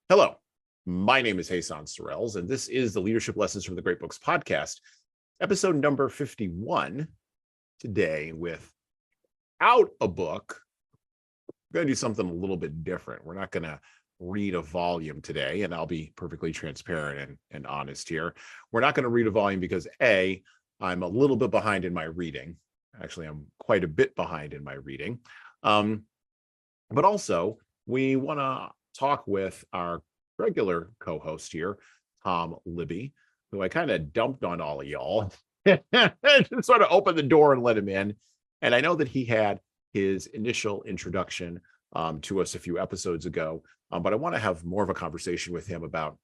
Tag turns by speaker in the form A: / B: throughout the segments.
A: Hello, my name is Jesan Sorrells, and this is the Leadership Lessons from the Great Books podcast, episode number 51. Today, without a book, we're going to do something a little bit different. We're not going to read a volume today, and I'll be perfectly transparent and honest here. We're not going to read a volume because A, I'm a little bit behind in my reading. Actually, I'm quite a bit behind in my reading. But also, we want to talk with our regular co-host here, Tom Libby, who I kind of dumped on all of y'all, just sort of opened the door and let him in. And I know that he had his initial introduction to us a few episodes ago, but I want to have more of a conversation with him about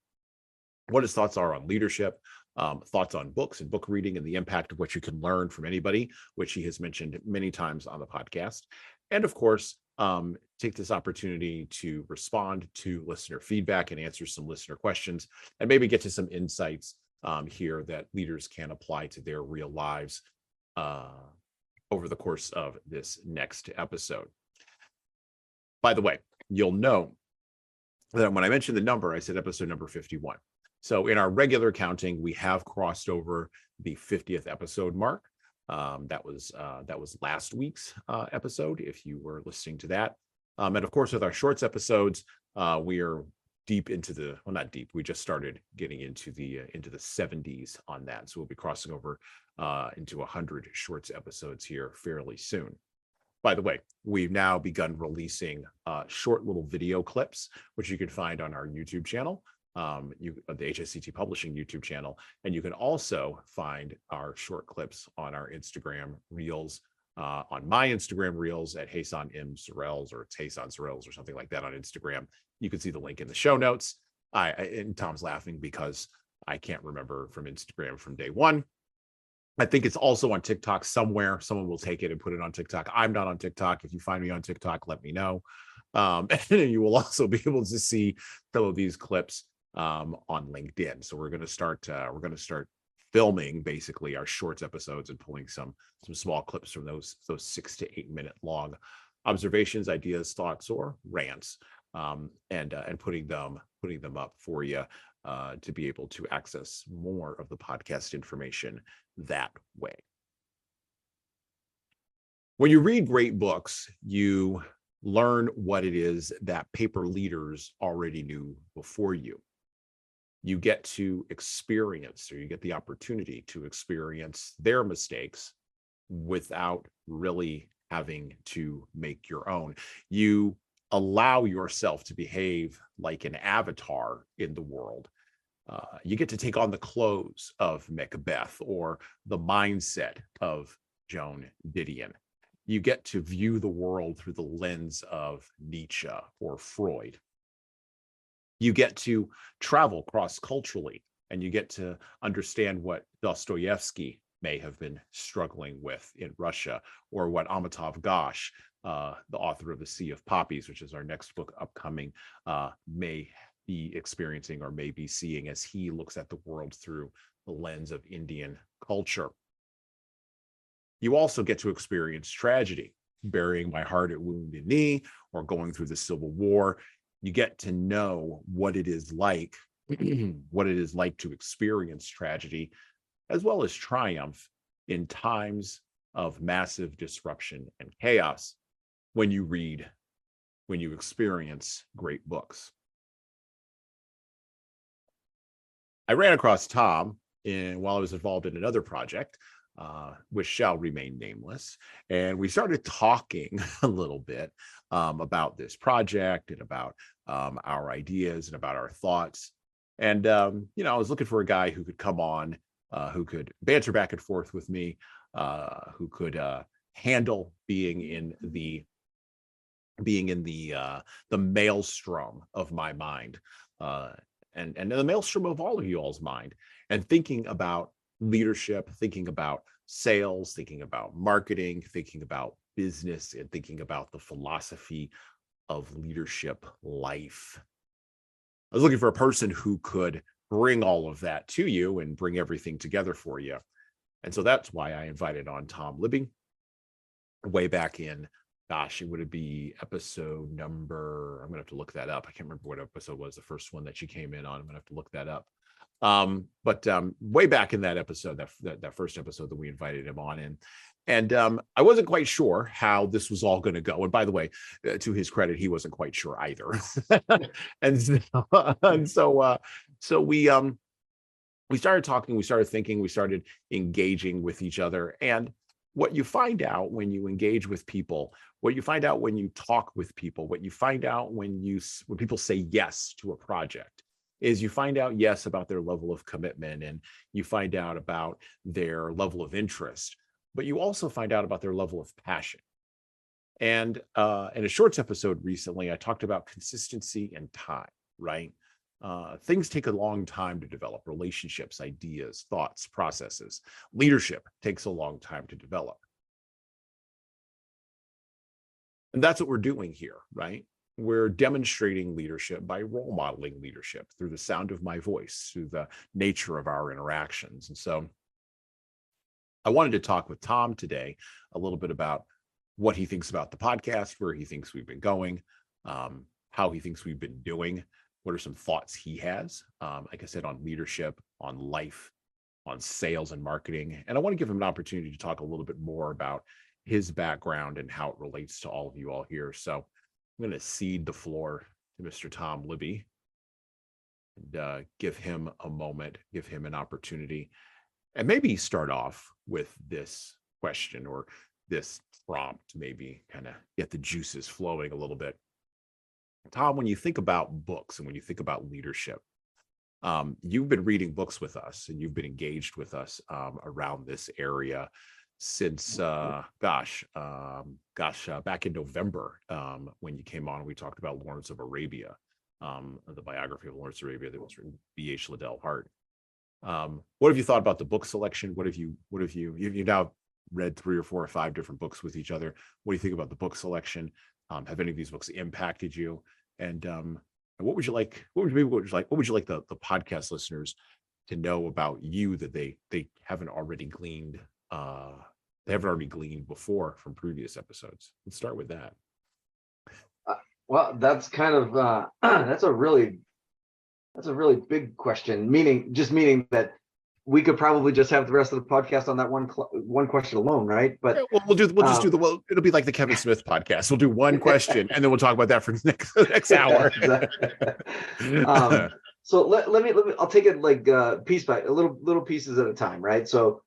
A: what his thoughts are on leadership, thoughts on books and book reading and the impact of what you can learn from anybody, which he has mentioned many times on the podcast. And of course, take this opportunity to respond to listener feedback and answer some listener questions, and maybe get to some insights here that leaders can apply to their real lives over the course of this next episode. By the way, you'll know that when I mentioned the number, I said episode number 51. So in our regular counting, we have crossed over the 50th episode mark. That was last week's episode, if you were listening to that. And of course, with our shorts episodes, we are deep into not deep. We just started getting into the 70s on that. So we'll be crossing over into 100 shorts episodes here fairly soon. By the way, we've now begun releasing short little video clips, which you can find on our YouTube channel. The HSCT Publishing YouTube channel, and you can also find our short clips on our Instagram Reels, on my Instagram Reels at Jesan M. Sorrells, or it's Jesan Sorrells or something like that on Instagram. You can see the link in the show notes. And Tom's laughing because I can't remember from Instagram from day one. I think it's also on TikTok somewhere. Someone will take it and put it on TikTok. I'm not on TikTok. If you find me on TikTok, let me know. And you will also be able to see some of these clips on LinkedIn. So we're going to start filming basically our shorts episodes and pulling some small clips from those 6 to 8 minute long observations, ideas, thoughts, or rants, and putting them up for you to be able to access more of the podcast information that way. When you read great books, you learn what it is that paper leaders already knew before you. You get to experience, or you get the opportunity to experience their mistakes without really having to make your own. You allow yourself to behave like an avatar in the world. You get to take on the clothes of Macbeth or the mindset of Joan Didion. You get to view the world through the lens of Nietzsche or Freud. You get to travel cross-culturally, and you get to understand what Dostoevsky may have been struggling with in Russia, or what Amitav Ghosh, the author of The Sea of Poppies, which is our next book upcoming, may be experiencing or may be seeing as he looks at the world through the lens of Indian culture. You also get to experience tragedy, burying my heart at Wounded Knee, or going through the Civil War. You get to know what it is like, to experience tragedy, as well as triumph in times of massive disruption and chaos when you experience great books. I ran across Tom while I was involved in another project, which shall remain nameless. And we started talking a little bit about this project and about our ideas and about our thoughts. And, I was looking for a guy who could come on, who could banter back and forth with me, who could handle being in the maelstrom of my mind, and the maelstrom of all of you all's mind, and thinking about leadership, thinking about sales, thinking about marketing, thinking about business, and thinking about the philosophy of leadership life. I was looking for a person who could bring all of that to you and bring everything together for you. And so that's why I invited on Tom Libby way back in gosh, would it be episode number? I'm gonna have to look that up. I can't remember what episode was the first one that she came in on. I'm gonna have to look that up. But way back in that episode, that first episode that we invited him on in, and I wasn't quite sure how this was all going to go. And by the way, to his credit, he wasn't quite sure either. So we started talking, we started thinking, we started engaging with each other. And what you find out when you engage with people, what you find out when you talk with people, what you find out when people say yes to a project, is you find out yes about their level of commitment, and you find out about their level of interest, but you also find out about their level of passion. And in a shorts episode recently, I talked about consistency and time, right? Things take a long time to develop: relationships, ideas, thoughts, processes. Leadership takes a long time to develop. And that's what we're doing here, right? We're demonstrating leadership by role modeling leadership through the sound of my voice, through the nature of our interactions. And so I wanted to talk with Tom today a little bit about what he thinks about the podcast, where he thinks we've been going, how he thinks we've been doing, what are some thoughts he has, like I said, on leadership, on life, on sales and marketing. And I want to give him an opportunity to talk a little bit more about his background and how it relates to all of you all here. So I'm going to cede the floor to Mr. Tom Libby and give him a moment, give him an opportunity, and maybe start off with this question or this prompt, maybe kind of get the juices flowing a little bit. Tom, when you think about books and when you think about leadership, you've been reading books with us and you've been engaged with us around this area since, back in November, when you came on, we talked about Lawrence of Arabia, the biography of Lawrence of Arabia that was written by B.H. Liddell Hart. What have you thought about the book selection? You've now read 3 or 4 or 5 different books with each other. What do you think about the book selection? Have any of these books impacted you? And what would you like the podcast listeners to know about you that they haven't already gleaned before from previous episodes? Let's start with that.
B: Well, that's kind of that's a really big question. Meaning that we could probably just have the rest of the podcast on that one question alone, right? But
A: yeah, it'll be like the Kevin Smith podcast. We'll do one question and then we'll talk about that for the next hour.
B: So let me I'll take it like piece by little pieces at a time, right? So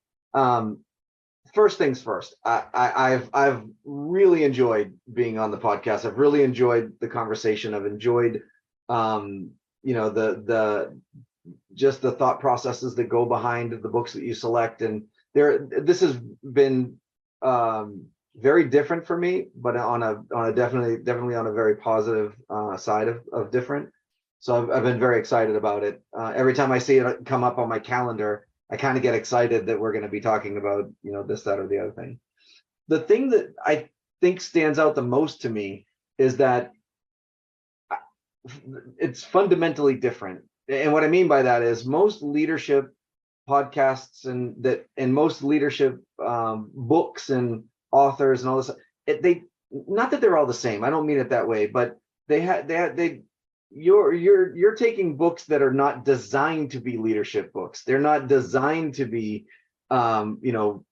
B: first things first, I've really enjoyed being on the podcast. I've really enjoyed the conversation. I've enjoyed just the thought processes that go behind the books that you select. And this has been very different for me, but on a definitely on a very positive side of different. So I've been very excited about it. Every time I see it come up on my calendar, I kind of get excited that we're going to be talking about, this, that, or the other thing. The thing that I think stands out the most to me is that it's fundamentally different. And what I mean by that is most leadership podcasts and most leadership books and authors and all this, they not that they're all the same. I don't mean it that way, but you're taking books that are not designed to be leadership books. They're not designed to be books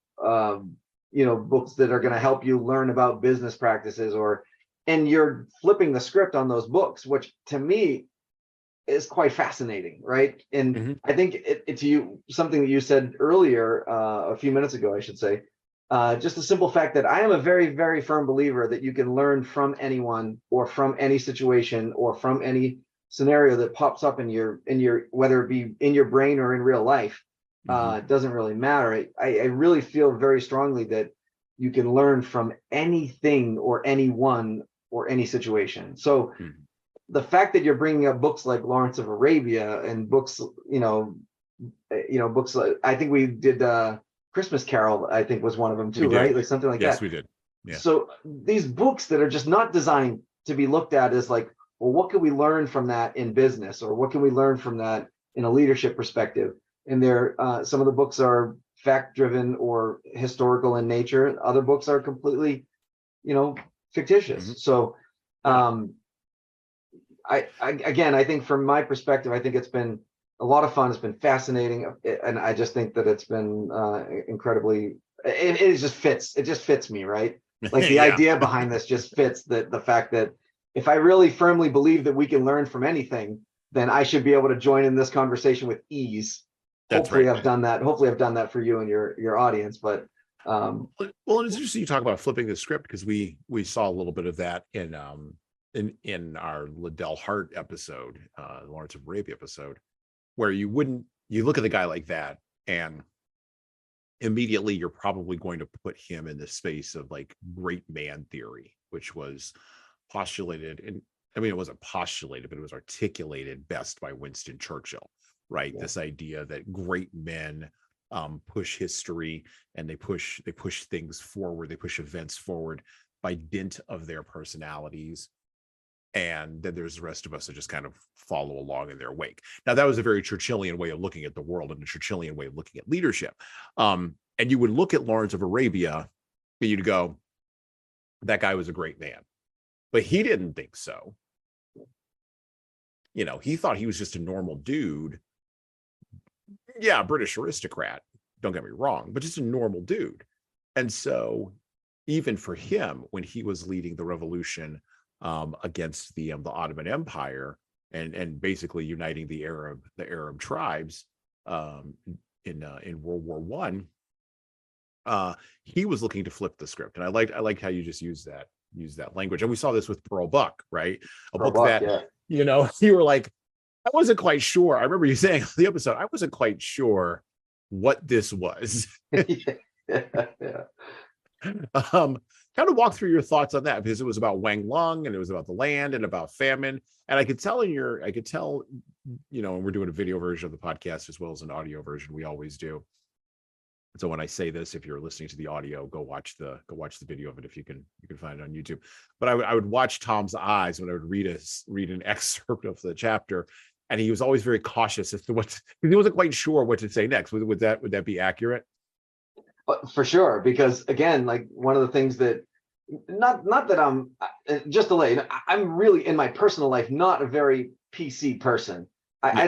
B: that are going to help you learn about business practices, and you're flipping the script on those books, which to me is quite fascinating, right? And I think it's something that you said earlier, a few minutes ago, I should say, just the simple fact that I am a very, very firm believer that you can learn from anyone or from any situation or from any scenario that pops up in your whether it be in your brain or in real life. It doesn't really matter. I really feel very strongly that you can learn from anything or anyone or any situation. So the fact that you're bringing up books like Lawrence of Arabia and books, books like, I think we did Christmas Carol, I think was one of them too, right? Like something like that.
A: Yes, we did. Yeah.
B: So these books that are just not designed to be looked at as like, well, what can we learn from that in business, or what can we learn from that in a leadership perspective? And some of the books are fact-driven or historical in nature. Other books are completely, fictitious. So I again, I think from my perspective, I think it's been a lot of fun. It's been fascinating, and I just think that it's been incredibly. It just fits. It just fits me, right? Like the idea behind this just fits the fact that if I really firmly believe that we can learn from anything, then I should be able to join in this conversation with ease. Hopefully, I've done that. Hopefully, I've done that for you and your audience. But
A: well, it's interesting you talk about flipping the script, because we saw a little bit of that in our Liddell Hart episode, the Lawrence of Arabia episode, where you look at the guy like that, and immediately you're probably going to put him in the space of like great man theory, which was postulated, and I mean, it wasn't postulated, but it was articulated best by Winston Churchill, right? This idea that great men push history, and they push things forward, they push events forward by dint of their personalities. And then there's the rest of us that just kind of follow along in their wake. Now, that was a very Churchillian way of looking at the world, and a Churchillian way of looking at leadership. And you would look at Lawrence of Arabia, and you'd go, that guy was a great man. But he didn't think so. You know, he thought he was just a normal dude. Yeah, British aristocrat, don't get me wrong, but just a normal dude. And so even for him, when he was leading the revolution against the Ottoman Empire, and basically uniting the Arab tribes in World War One, he was looking to flip the script. And I liked how you just used that language. And we saw this with Pearl Buck, right? A book that you know, you were like, I wasn't quite sure. I remember you saying on the episode, I wasn't quite sure what this was. Kind of walk through your thoughts on that, because it was about Wang Lung, and it was about the land, and about famine. And I could tell, you know, and we're doing a video version of the podcast as well as an audio version. We always do. So when I say this, if you're listening to the audio, go watch the video of it if you can find it on YouTube. But I would watch Tom's eyes when I would read an excerpt of the chapter, and he was always very cautious as to he wasn't quite sure what to say next. Would that be accurate?
B: For sure, because again, like one of the things that not that I'm just to let you know, I'm really in my personal life not a very PC person. I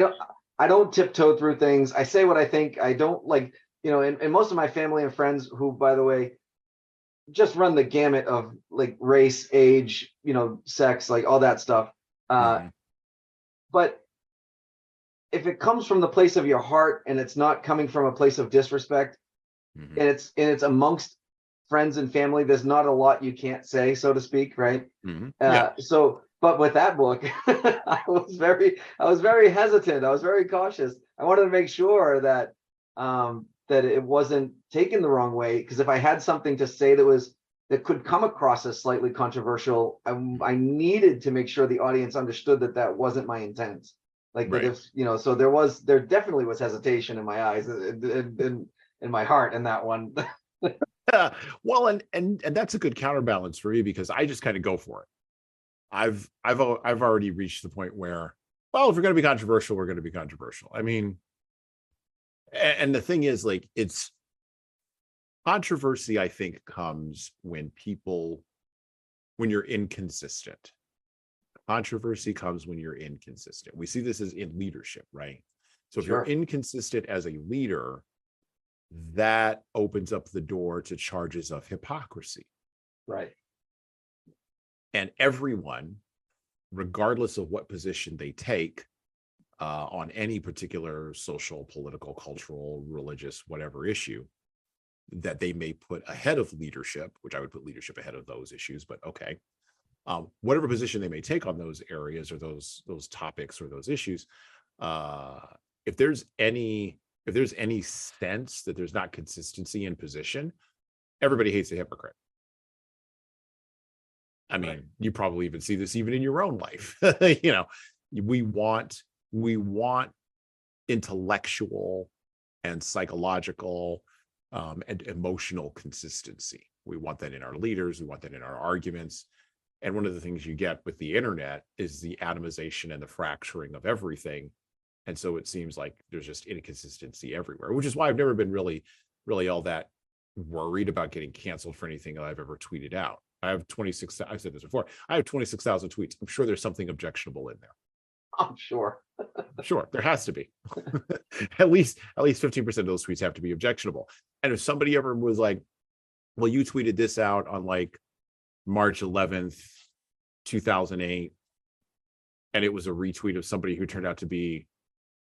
B: don't tiptoe through things. I say what I think. I don't like, you know, and most of my family and friends, who, by the way, just run the gamut of like race, age, you know, sex, like all that stuff. But if it comes from the place of your heart, and it's not coming from a place of disrespect, and it's amongst friends and family, there's not a lot you can't say, so to speak, right? So, but with that book, I was very hesitant. I was very cautious. I wanted to make sure that that it wasn't taken the wrong way, because if I had something to say that could come across as slightly controversial, I needed to make sure the audience understood that wasn't my intent. Like, right. If you know, so there definitely was hesitation in my eyes, in my heart, in that one.
A: Well, and that's a good counterbalance for me, because I just kind of go for it. I've already reached the point where, well, if we're going to be controversial, we're going to be controversial. I mean, and the thing is, like, it's controversy, I think, comes when you're inconsistent. Controversy comes when you're inconsistent. We see this as in leadership, right? So if you're inconsistent as a leader, that opens up the door to charges of hypocrisy.
B: Right.
A: And everyone, regardless of what position they take on any particular social, political, cultural, religious, whatever issue that they may put ahead of leadership, which I would put leadership ahead of those issues, but okay. Whatever position they may take on those areas, or those topics, or those issues, if there's any sense that there's not consistency in position, everybody hates a hypocrite. I mean, you probably even see this even in your own life. You know, we want intellectual and psychological and emotional consistency. We want that in our leaders. We want that in our arguments. And one of the things you get with the internet is the atomization and the fracturing of everything. And so it seems like there's just inconsistency everywhere, which is why I've never been really all that worried about getting canceled for anything that I've ever tweeted out. I have 26. I've said this before. I have 26,000 tweets. I'm sure there's something objectionable in there.
B: I'm sure.
A: Sure, there has to be. at least 15% of those tweets have to be objectionable. And if somebody ever was like, well, you tweeted this out on like March 11th, 2008, and it was a retweet of somebody who turned out to be,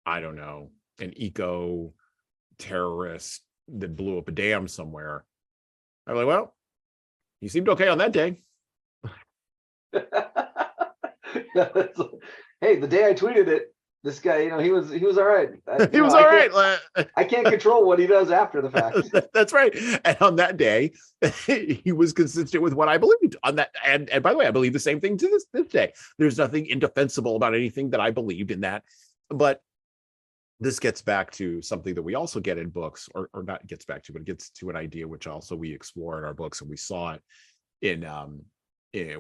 A: I don't know, an eco terrorist that blew up a dam somewhere. I'm like, well, you seemed okay on that day.
B: Hey, the day I tweeted it, this guy, he was all right.
A: He was all right.
B: I can't control what he does after the fact.
A: That's right. And on that day, he was consistent with what I believed on that. And by the way, I believe the same thing to this day. There's nothing indefensible about anything that I believed in that. But this gets back to something that we also get in books, or not gets back to, but it gets to an idea which also we explore in our books, and we saw it in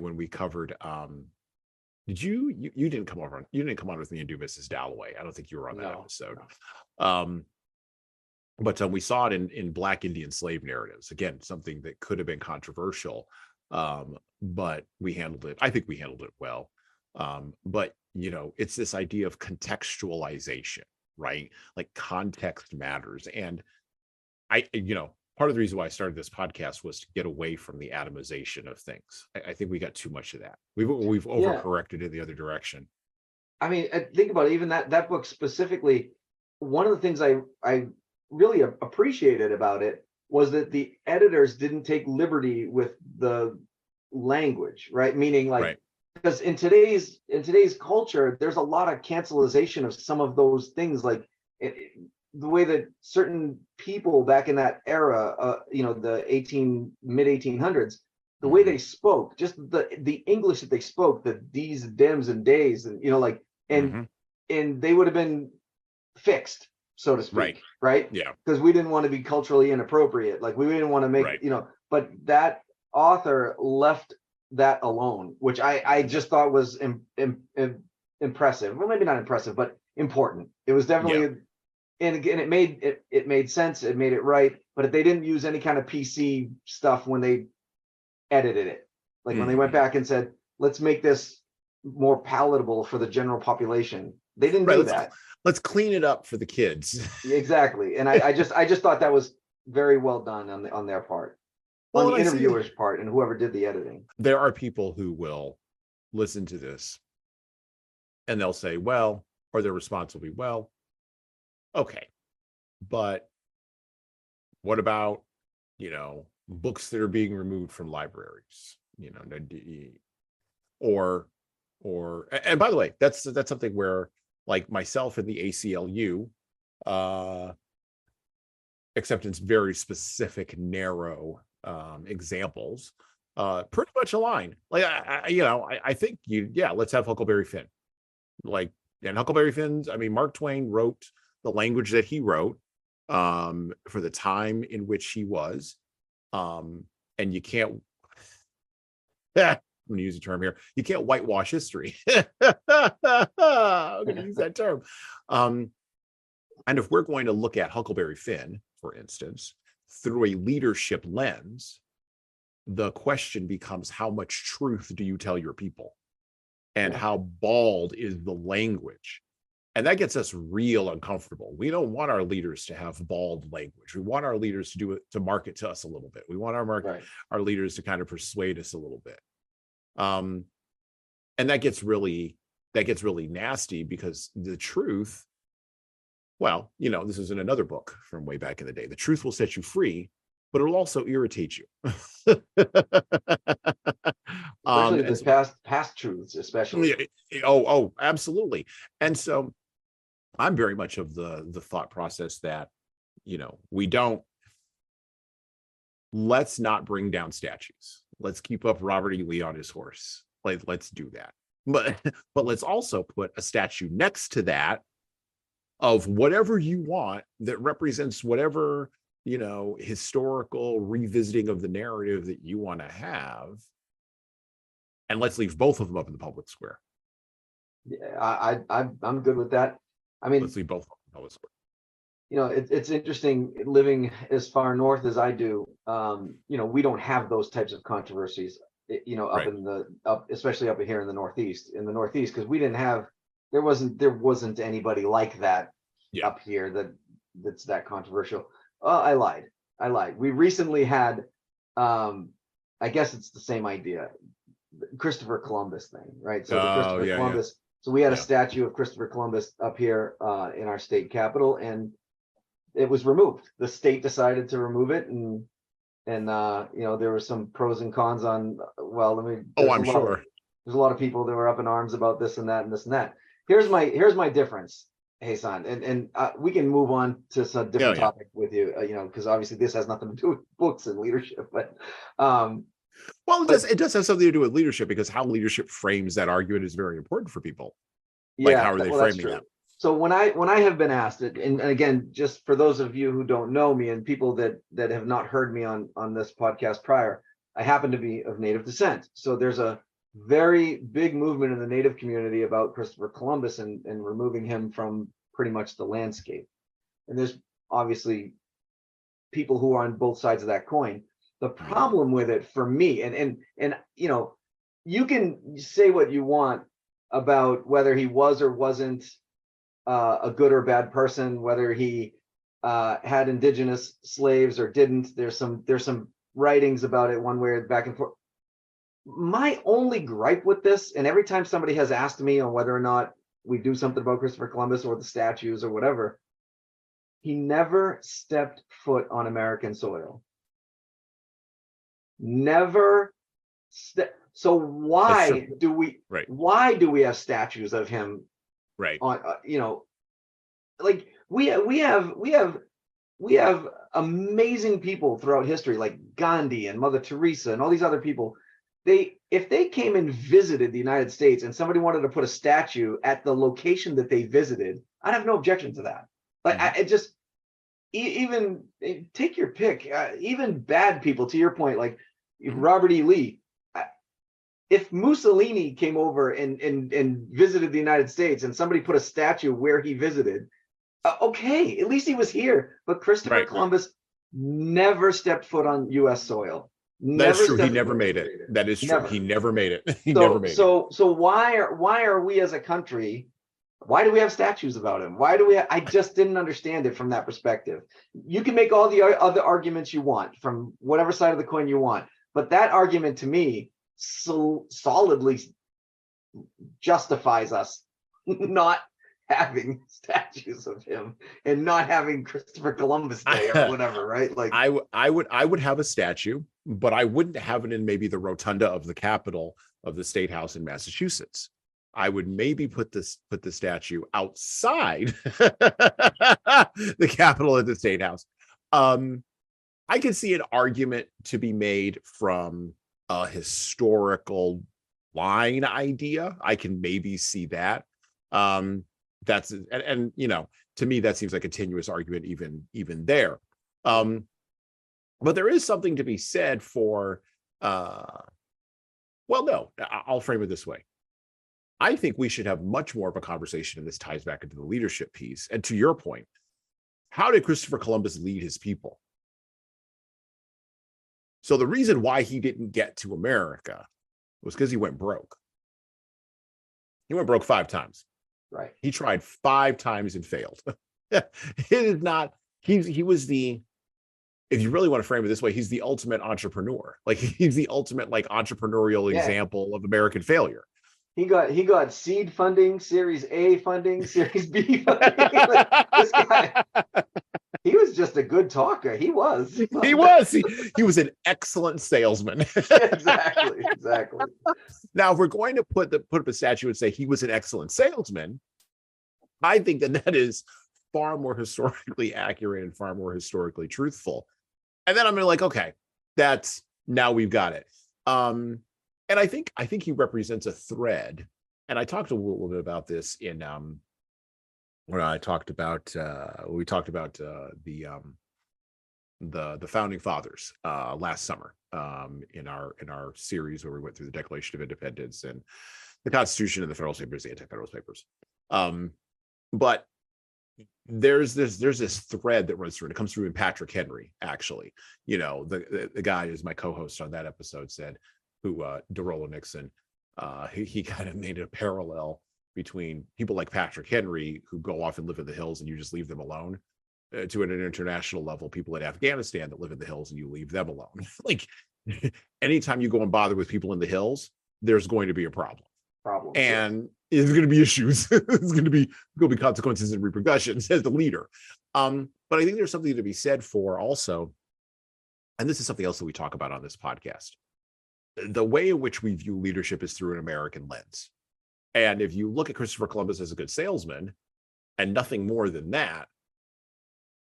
A: when we covered did you didn't come over, you didn't come on with me and do Mrs. Dalloway. I don't think you were on that episode. No. But we saw it in Black Indian slave narratives. Again, something that could have been controversial, but we handled it. I think we handled it well. But it's this idea of contextualization, right? Like context matters. And part of the reason why I started this podcast was to get away from the atomization of things. I think we got too much of that. We've overcorrected in the other direction.
B: I mean, think about it. Even that book specifically, one of the things I really appreciated about it was that the editors didn't take liberty with the language, right? Meaning, like, right. Because in today's culture, there's a lot of cancelization of some of those things, like the way that certain people back in that era, the mid 1800s, the way they spoke, just the English that they spoke, the these, dems, and days, and and they would have been fixed, so to speak, right? Yeah. Because we didn't want to be culturally inappropriate, like we didn't want to make, but that author left that alone, which I just thought was impressive. Well, maybe not impressive, but important. It was definitely. And again, it made sense. It made it right, but they didn't use any kind of PC stuff when they edited it. Like when they went back and said, "Let's make this more palatable for the general population," they didn't do that.
A: Let's clean it up for the kids.
B: Exactly, and I just thought that was very well done on their part, on the interviewer's part, and whoever did the editing.
A: There are people who will listen to this, and they'll say, "Well," or their response will be, "Well, okay, but what about, books that are being removed from libraries, or, and by the way, that's something where, like myself and the ACLU, except in very specific, narrow examples, pretty much align. Like, I think let's have Huckleberry Finn. Like, and Huckleberry Finn's, Mark Twain wrote the language that he wrote for the time in which he was, and you can't I'm going to use a term here, you can't whitewash history. I'm going to use that term. And if we're going to look at Huckleberry Finn, for instance, through a leadership lens, the question becomes, how much truth do you tell your people, and how bald is the language? And that gets us real uncomfortable. We don't want our leaders to have bald language. We want our leaders to do it, to market to us a little bit. We want our leaders to kind of persuade us a little bit. And that gets really nasty, because the truth, well, this is in another book from way back in the day. The truth will set you free, but it'll also irritate you.
B: Especially the past truths, especially.
A: Oh, absolutely. And so I'm very much of the thought process that, let's not bring down statues. Let's keep up Robert E. Lee on his horse. Let's do that. But let's also put a statue next to that of whatever you want that represents whatever, historical revisiting of the narrative that you want to have. And let's leave both of them up in the public square.
B: Yeah, I'm good with that.
A: Let's leave both up in the public square.
B: It's interesting living as far north as I do. We don't have those types of controversies. up
A: Right.
B: in especially up here in the Northeast, because there wasn't anybody like that
A: Yeah.
B: up here that's that controversial. I lied. We recently had, I guess it's the same idea, Christopher Columbus thing, right? So the
A: Oh,
B: Christopher
A: yeah, yeah,
B: Columbus. So we had a
A: yeah.
B: statue of Christopher Columbus up here in our state capitol, and it was removed. The state decided to remove it, and there were some pros and cons on. Well,
A: Oh, I'm sure.
B: there's a lot of people that were up in arms about this and that and this and that. Here's my difference, Jesan, and we can move on to some different
A: Yeah.
B: topic with you, because obviously this has nothing to do with books and leadership, but
A: Well, it does have something to do with leadership, because how leadership frames that argument is very important for people. Like, how are they framing that?
B: So when I have been asked it, and again, just for those of you who don't know me and people that have not heard me on this podcast prior, I happen to be of Native descent. So there's a very big movement in the Native community about Christopher Columbus and removing him from pretty much the landscape. And there's obviously people who are on both sides of that coin. The problem with it for me, and you can say what you want about whether he was or wasn't a good or bad person, whether he had indigenous slaves or didn't. There's some writings about it one way back and forth. My only gripe with this, and every time somebody has asked me on whether or not we do something about Christopher Columbus or the statues or whatever, he never stepped foot on American soil. Never so why do we have statues of him?
A: Right.
B: On like we have amazing people throughout history, like Gandhi and Mother Teresa and all these other people. If they came and visited the United States and somebody wanted to put a statue at the location that they visited, I'd have no objection to that. Like even take your pick, even bad people, to your point, like Robert E. Lee. If Mussolini came over and visited the United States and somebody put a statue where he visited, okay, at least he was here. But Christopher Columbus never stepped foot on U.S. soil.
A: That's true. He never made it. That is true. He never made it. He never made it.
B: So why are we as a country? Why do we have statues about him? I just didn't understand it from that perspective. You can make all the other arguments you want from whatever side of the coin you want, but that argument to me so solidly justifies us not having statues of him and not having Christopher Columbus Day or whatever, right? Like
A: I would have a statue, but I wouldn't have it in maybe the rotunda of the Capitol of the State House in Massachusetts. I would maybe put the statue outside the Capitol of the State House. I can see an argument to be made from a historical line idea. I can maybe see that. That's and to me that seems like a tenuous argument even there. But there is something to be said for well, no, I'll frame it this way. I think we should have much more of a conversation, and this ties back into the leadership piece. And to your point, how did Christopher Columbus lead his people? So the reason why he didn't get to America was because he went broke. He went broke 5 times.
B: Right.
A: He tried 5 times and failed. It is not, he was the, if you really want to frame it this way, he's the ultimate entrepreneur. Like he's the ultimate entrepreneurial example of American failure.
B: He got seed funding, Series A funding, Series B funding. This guy, he was just a good talker. He was.
A: He was. He was an excellent salesman.
B: Exactly.
A: Now, if we're going to put up a statue and say he was an excellent salesman, I think that is far more historically accurate and far more historically truthful. And then I'm gonna okay, now we've got it. And I think he represents a thread. And I talked a little bit about this in when I talked about the founding fathers last summer in our series where we went through the Declaration of Independence and the Constitution and the Federalist Papers, the Anti-Federalist Papers. But there's this thread that runs through, and it comes through in Patrick Henry, actually. The guy who's my co-host on that episode said, DeRollo Nixon, he kind of made a parallel between people like Patrick Henry, who go off and live in the hills and you just leave them alone, to an international level, people in Afghanistan that live in the hills and you leave them alone. Like, anytime you go and bother with people in the hills, there's going to be a problem. And there's going to be issues. There's going to be consequences and repercussions as the leader. But I think there's something to be said for also, and this is something else that we talk about on this podcast, the way in which we view leadership is through an American lens. And if you look at Christopher Columbus as a good salesman and nothing more than that,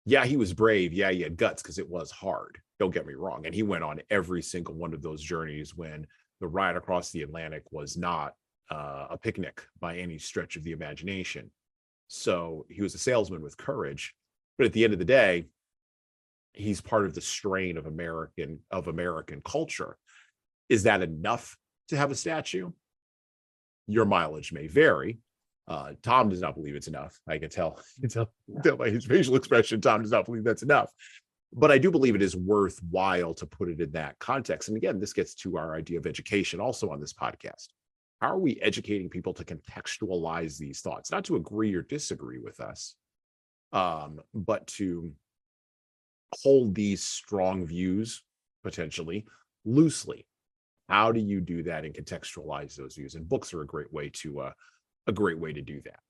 A: yeah, he was brave. Yeah, he had guts because it was hard. Don't get me wrong. And he went on every single one of those journeys when the ride across the Atlantic was not a picnic by any stretch of the imagination. So he was a salesman with courage. But at the end of the day, he's part of the strain of American culture. Is that enough to have a statue? Your mileage may vary. Tom does not believe it's enough. I can tell by his facial expression, Tom does not believe that's enough. But I do believe it is worthwhile to put it in that context. And again, this gets to our idea of education also on this podcast. How are we educating people to contextualize these thoughts? Not to agree or disagree with us, but to hold these strong views potentially loosely. How do you do that and contextualize those views? And books are a great way to do that.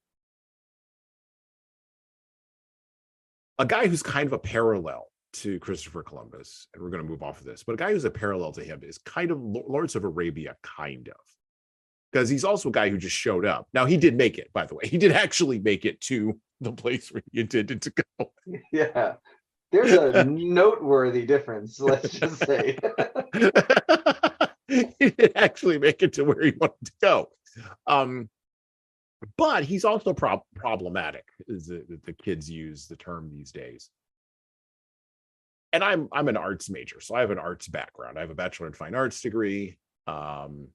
A: A guy who's kind of a parallel to Christopher Columbus, and we're going to move off of this, but a guy who's a parallel to him is kind of Lawrence of Arabia, kind of, because he's also a guy who just showed up. Now, he did make it, by the way. He did actually make it to the place where he intended to go.
B: Yeah. There's a noteworthy difference, let's just say.
A: He did actually make it to where he wanted to go. But he's also problematic, is the kids use the term these days. And I'm an arts major, so I have an arts background. I have a Bachelor in Fine Arts degree, and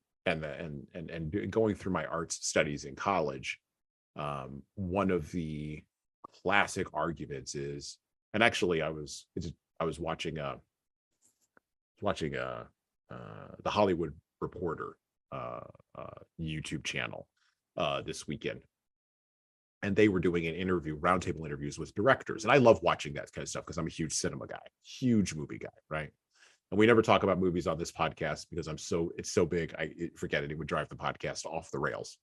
A: going through my arts studies in college, one of the classic arguments is, and actually I was watching the Hollywood Reporter YouTube channel this weekend, and they were doing roundtable interviews with directors. And I love watching that kind of stuff because I'm a huge cinema guy, huge movie guy, right? And we never talk about movies on this podcast because it's so big. Forget it. It would drive the podcast off the rails.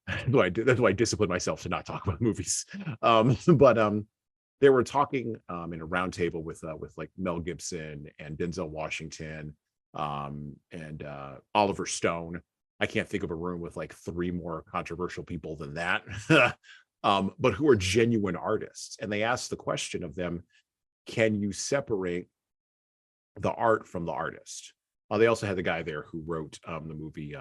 A: That's why I discipline myself to not talk about movies. But they were talking in a roundtable with like Mel Gibson and Denzel Washington and Oliver Stone. I can't think of a room with like three more controversial people than that, but who are genuine artists. And they asked the question of them, can you separate the art from the artist? They also had the guy there who wrote the movie,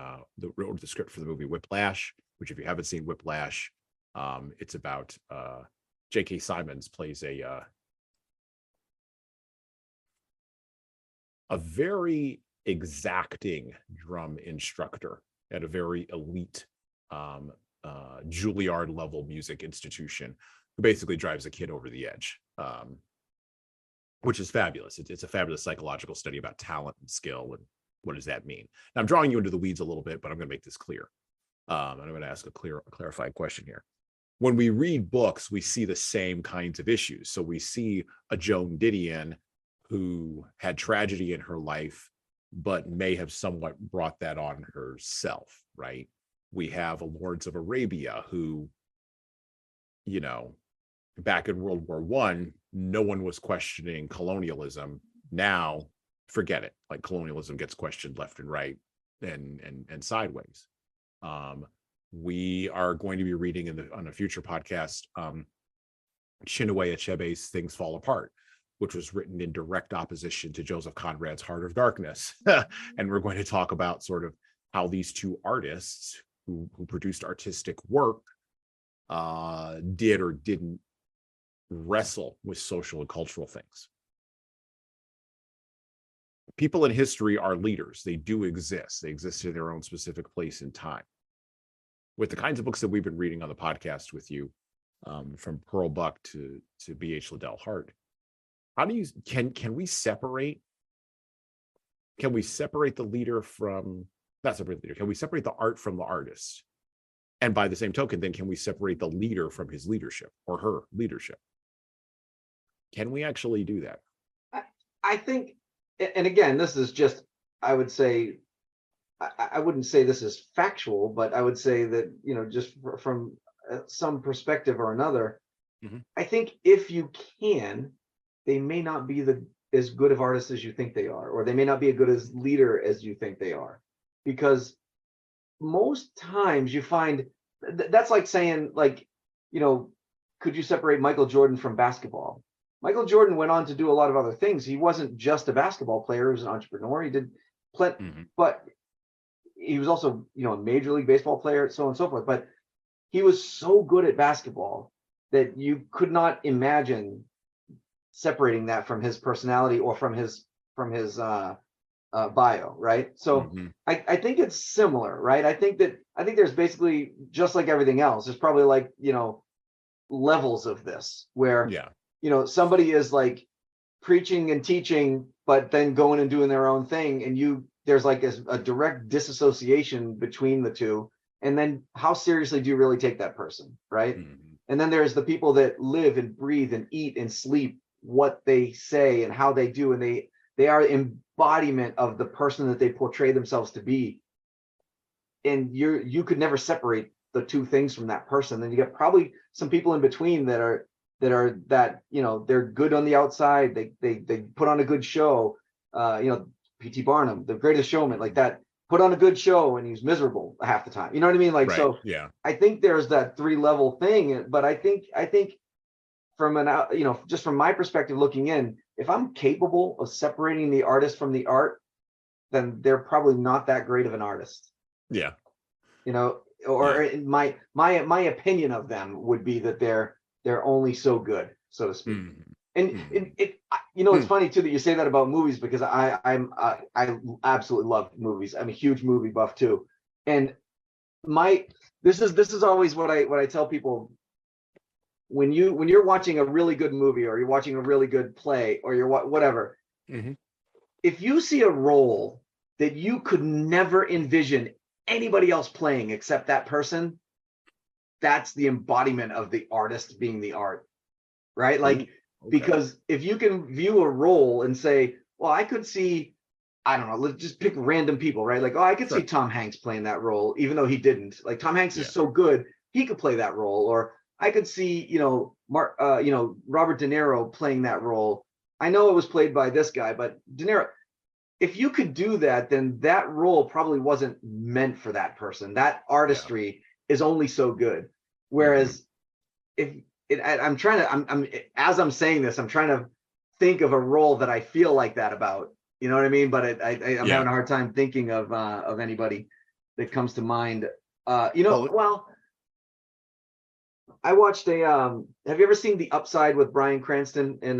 A: wrote the script for the movie Whiplash, which if you haven't seen Whiplash, it's about J.K. Simmons plays a very exacting drum instructor at a very elite Juilliard level music institution who basically drives a kid over the edge, which is fabulous. It's a fabulous psychological study about talent and skill and what does that mean. Now, I'm drawing you into the weeds a little bit, but I'm going to make this clear. And I'm going to ask a clarifying question here. When we read books, we see the same kinds of issues. So we see a Joan Didion who had tragedy in her life, but may have somewhat brought that on herself, right? We have a Lawrence of Arabia who, back in World War I, no one was questioning colonialism. Now, forget it. Like, colonialism gets questioned left and right and sideways. We are going to be reading on a future podcast, Chinua Achebe's Things Fall Apart, which was written in direct opposition to Joseph Conrad's Heart of Darkness. And we're going to talk about sort of how these two artists who produced artistic work did or didn't wrestle with social and cultural things. People in history are leaders. They do exist. They exist in their own specific place and time. With the kinds of books that we've been reading on the podcast with you, from Pearl Buck to B.H. Liddell Hart, how do you can we separate can we separate the leader from, not separate the leader, can we separate the art from the artist? And by the same token, then can we separate the leader from his leadership or her leadership? Can we actually do that?
B: I think, and again, this is just, I would say, I wouldn't say this is factual, but I would say that, just from some perspective or another, I think if you can, they may not be as good of artists as you think they are, or they may not be as good as leader as you think they are, because most times you find that's like saying, like, could you separate Michael Jordan from basketball? Michael Jordan went on to do a lot of other things. He wasn't just a basketball player. He was an entrepreneur. He did but he was also, a Major League Baseball player, so on and so forth. But he was so good at basketball that you could not imagine separating that from his personality or from his bio, right? So I think it's similar, right? I think there's basically, just like everything else, there's probably like, levels of this where somebody is like preaching and teaching, but then going and doing their own thing, and there's like a direct disassociation between the two. And then how seriously do you really take that person, right? And then there's the people that live and breathe and eat and sleep what they say and how they do, and they are embodiment of the person that they portray themselves to be. And you could never separate the two things from that person. Then you got probably some people in between that are they're good on the outside. They put on a good show. P.T. Barnum, The Greatest Showman, like that, put on a good show and he's miserable half the time. You know what I mean? Like, right. So yeah, I think there's that 3-level thing, but I think from just from my perspective looking in, if I'm capable of separating the artist from the art, then they're probably not that great of an artist.
A: Yeah.
B: My opinion of them would be that they're only so good, so to speak. And it's funny too that you say that about movies, because I absolutely love movies. I'm a huge movie buff too. And this is always what I tell people. When you're watching a really good movie, or you're watching a really good play, or you're whatever, if you see a role that you could never envision anybody else playing except that person, that's the embodiment of the artist being the art, right? Like, because if you can view a role and say, well, I could see, I don't know, let's just pick random people, right? Like, I could see Tom Hanks playing that role, even though he didn't. Like, Tom Hanks is so good, he could play that role. Or I could see, Robert De Niro playing that role. I know it was played by this guy, but De Niro, if you could do that, then that role probably wasn't meant for that person. That artistry is only so good. Whereas I'm as I'm saying this, I'm trying to think of a role that I feel like that about. You know what I mean? But I'm having a hard time thinking of anybody that comes to mind. Well, I watched have you ever seen The Upside with Bryan Cranston and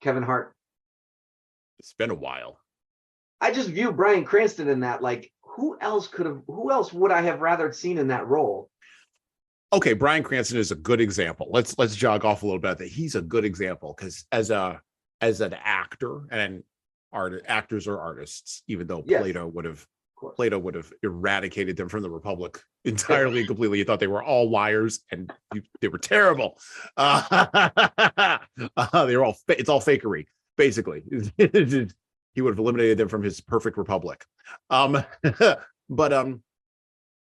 B: Kevin Hart?
A: It's been a while.
B: I just view Bryan Cranston in that, like, who else would I have rather seen in that role?
A: Okay, Bryan Cranston is a good example. Let's jog off a little bit. That he's a good example, because as an actor, and actors are artists, even though Plato would have eradicated them from the Republic entirely and completely. He thought they were all liars and they were terrible. They were all it's all fakery, basically. He would have eliminated them from his perfect Republic. But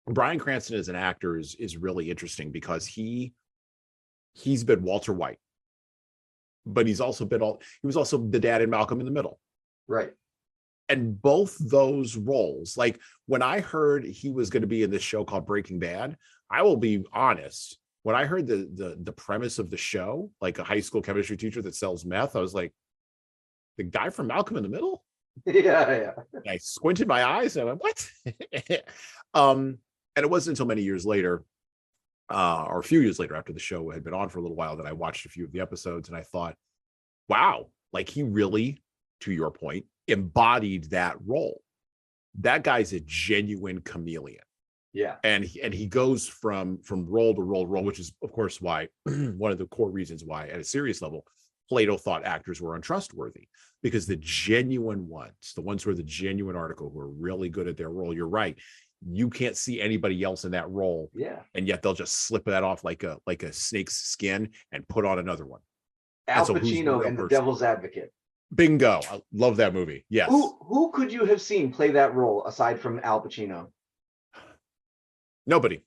A: Bryan Cranston as an actor is really interesting, because he's been Walter White, but he was also the dad in Malcolm in the Middle.
B: Right.
A: And both those roles, like when I heard he was going to be in this show called Breaking Bad, I will be honest, when I heard the premise of the show, like a high school chemistry teacher that sells meth, I was like, the guy from Malcolm in the Middle?
B: Yeah.
A: And I squinted my eyes and I went, what? And it wasn't until many years later, or a few years later, after the show had been on for a little while, that I watched a few of the episodes, and I thought, wow, like he really, to your point, embodied that role. That guy's a genuine chameleon. Yeah. And he goes from role to role, which is, of course, why one of the core reasons why, at a serious level, Plato thought actors were untrustworthy, because the genuine ones, the ones who are the genuine article, who are really good at their role, you're right, you can't see anybody else in that role, and yet they'll just slip that off like a snake's skin and put on another one.
B: Al Pacino in The Devil's Advocate.
A: Bingo. I love that movie. Yes.
B: Who could you have seen play that role aside from Al Pacino?
A: Nobody.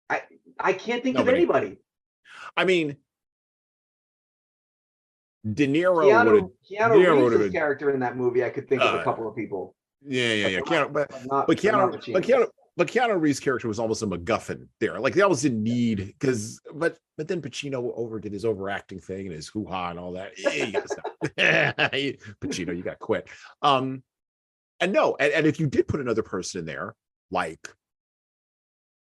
B: I can't think of anybody.
A: I mean, De Niro.
B: Keanu Reeves' character in that movie, I could think of a couple of people.
A: Yeah. But Keanu Reeves' character was almost a MacGuffin there. Like, they almost didn't need, but then Pacino overdid his overacting thing and his hoo-ha and all that. Pacino, you got to quit. And if you did put another person in there, like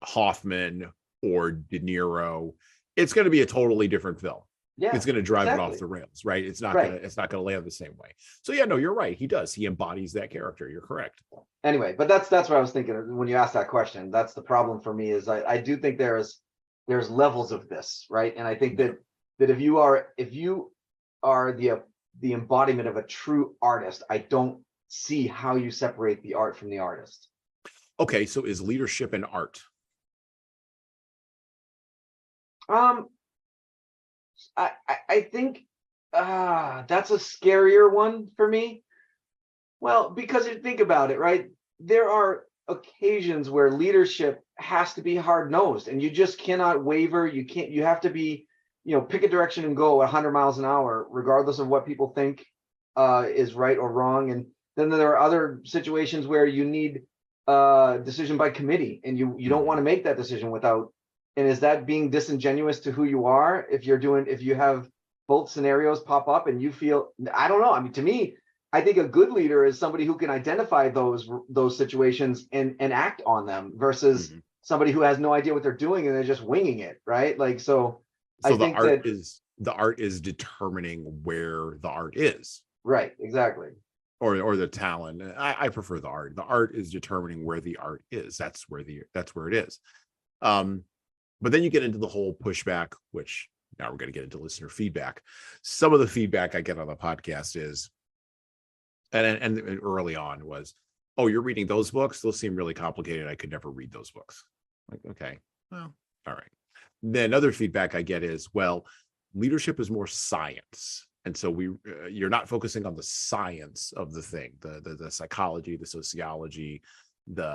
A: Hoffman or De Niro, it's going to be a totally different film. Yeah, it's going to drive it off the rails, right? It's not going to land the same way. So yeah, no, you're right. He does. He embodies that character. You're correct.
B: Anyway, but that's what I was thinking when you asked that question. That's the problem for me, is I do think there's levels of this, right? And I think that if you are the embodiment of a true artist, I don't see how you separate the art from the artist.
A: Okay, so is leadership an art?
B: I think that's a scarier one for me. Well, because you think about it, right? There are occasions where leadership has to be hard-nosed, and you just cannot waver. You have to be, pick a direction and go 100 miles an hour, regardless of what people think is right or wrong. And then there are other situations where you need decision by committee, and you don't want to make that decision without. And is that being disingenuous to who you are? If you have both scenarios pop up and you feel, I don't know. I mean, to me, I think a good leader is somebody who can identify those situations and act on them, versus somebody who has no idea what they're doing and they're just winging it, right? Like, so I think
A: the art is determining where the art is.
B: Right, exactly.
A: Or the talent. I prefer the art. The art is determining where the art is. That's where it is. But then you get into the whole pushback, which now we're going to get into listener feedback. Some of the feedback I get on the podcast is, and early on was, oh, you're reading those books? Those seem really complicated. I could never read those books. Like, okay, well, all right. Then other feedback I get is, well, leadership is more science. And so you're not focusing on the science of the thing, the psychology, the sociology,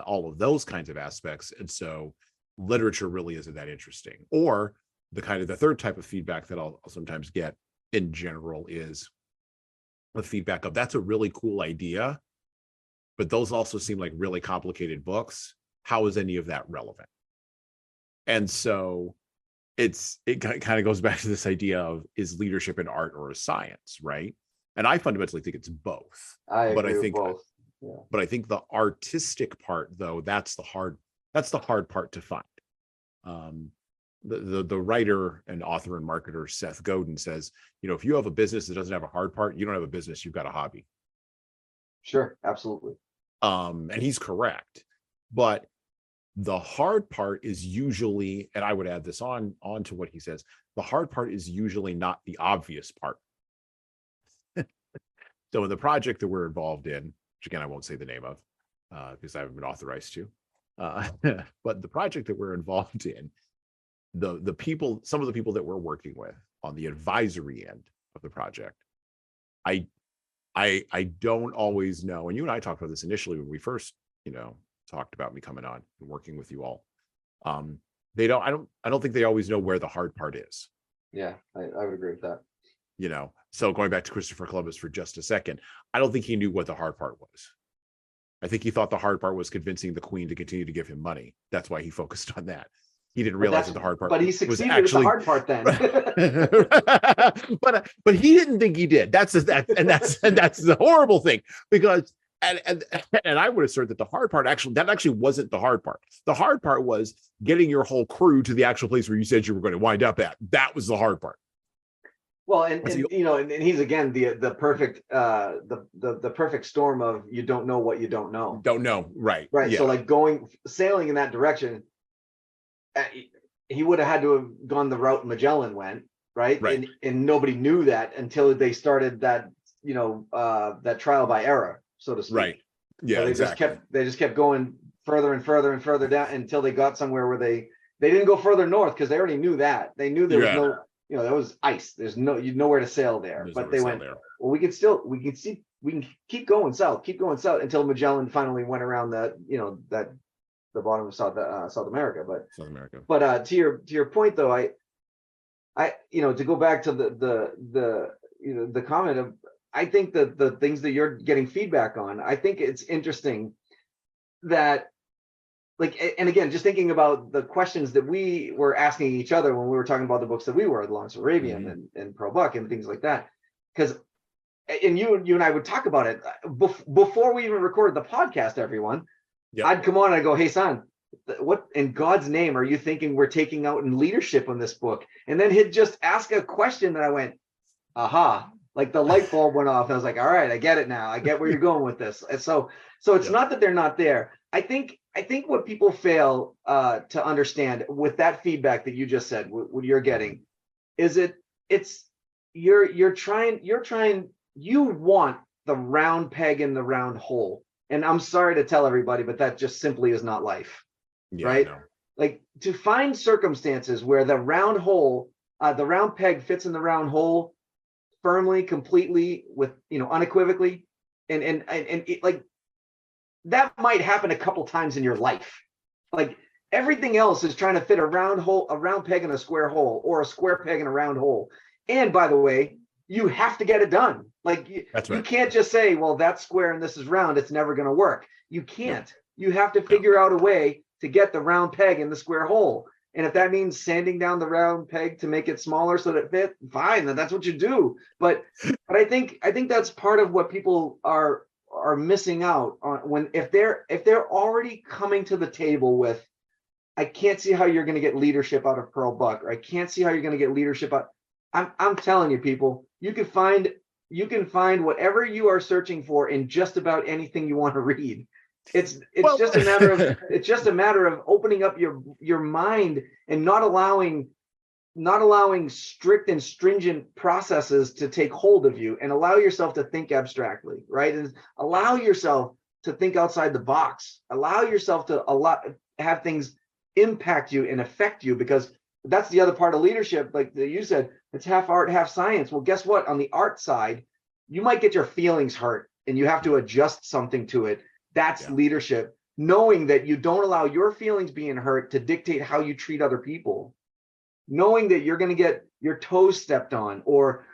A: all of those kinds of aspects. And so literature really isn't that interesting. Or the third type of feedback that I'll sometimes get in general is the feedback of, that's a really cool idea, but those also seem like really complicated books. How is any of that relevant? And so it kind of goes back to this idea of, is leadership an art or a science, right? And I fundamentally think it's both.
B: I agree with both. Yeah.
A: But I think the artistic part, though, that's the hard part to find. The writer and author and marketer Seth Godin says, if you have a business that doesn't have a hard part, you don't have a business, you've got a hobby.
B: Sure, absolutely.
A: And he's correct. But the hard part is usually, and I would add this on to what he says, the hard part is usually not the obvious part. So in the project that we're involved in, which again, I won't say the name of, because I haven't been authorized to, but the project that we're involved in, some of the people that we're working with on the advisory end of the project, I don't always know, and you and I talked about this initially when we first, talked about me coming on and working with you all. I don't think they always know where the hard part is.
B: Yeah, I would agree with that.
A: So going back to Christopher Columbus for just a second, I don't think he knew what the hard part was. I think he thought the hard part was convincing the Queen to continue to give him money. That's why he focused on that. He didn't realize that the hard part
B: but he succeeded was actually with the hard part then.
A: but he didn't think he did. That's the horrible thing, because and I would assert that the hard part actually wasn't the hard part. The hard part was getting your whole crew to the actual place where you said you were going to wind up at. That was the hard part.
B: Well, and he's again the perfect storm of, you don't know what you don't know.
A: Don't know, right?
B: Right. Yeah. So sailing in that direction, he would have had to have gone the route Magellan went, right?
A: Right.
B: And nobody knew that until they started that, that trial by error, so to speak.
A: Right. Yeah,
B: Where
A: exactly.
B: they just kept going further and further and further down until they got somewhere where they didn't go further north, because they already knew that. They knew there was
A: Yeah.
B: no, there was ice. There's nowhere to sail there.
A: There's
B: But
A: nowhere
B: they
A: to sail
B: went,
A: there.
B: well, we can keep going south until Magellan finally went around the bottom of South America.
A: South America.
B: But to your point though, to go back to the comment of, I think that the things that you're getting feedback on, I think it's interesting that, like, and again, just thinking about the questions that we were asking each other when we were talking about the books that we were, The Lawrence Arabian and Pro Buck and things like that. Because, and you and I would talk about it before we even recorded the podcast, everyone. Yep. I'd come on and I'd go, hey, son, what in God's name are you thinking we're taking out in leadership on this book? And then he'd just ask a question that I went, aha, like the light bulb went off. I was like, all right, I get it now. I get where you're going with this. And so it's not that they're not there. I think what people fail to understand with that feedback that you just said, what you're getting, is you want the round peg in the round hole. And I'm sorry to tell everybody, but that just simply is not life. Yeah, right? Like, to find circumstances where the round peg fits in the round hole firmly, completely, with, unequivocally, and it, like, that might happen a couple times in your life. Like, everything else is trying to fit a round peg in a square hole, or a square peg in a round hole. And by the way, you have to get it done. Like, you can't just say, well, that's square and this is round, it's never going to work. You can't. You have to figure out a way to get the round peg in the square hole. And if that means sanding down the round peg to make it smaller so that it fits, fine, then that's what you do. But I think that's part of what people are missing out on, if they're already coming to the table with, I can't see how you're going to get leadership out of Pearl Buck, or I can't see how you're going to get leadership out. I'm telling you, people, you can find whatever you are searching for in just about anything you want to read. It's just a matter of opening up your mind and not allowing strict and stringent processes to take hold of you, and allow yourself to think abstractly, right? And allow yourself to think outside the box. Allow yourself to have things impact you and affect you, because that's the other part of leadership. Like you said, it's half art, half science. Well, guess what? On the art side, you might get your feelings hurt and you have to adjust something to it. That's leadership, knowing that you don't allow your feelings being hurt to dictate how you treat other people, knowing that you're going to get your toes stepped on, or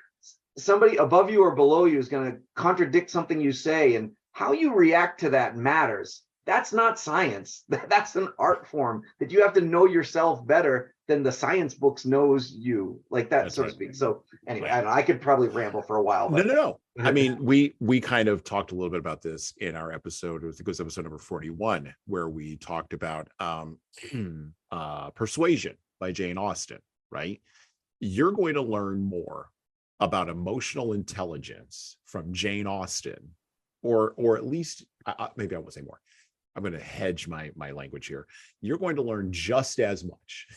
B: somebody above you or below you is going to contradict something you say, and how you react to that matters. That's not science. That's an art form that you have to know yourself better than the science books knows you, like that. That's so to speak. So anyway, I don't know, I could probably ramble for a while. But...
A: No. I mean, we kind of talked a little bit about this in our episode. I think it was episode number 41, where we talked about Persuasion by Jane Austen, right? You're going to learn more about emotional intelligence from Jane Austen, or at least maybe I won't say more. I'm going to hedge my language here. You're going to learn just as much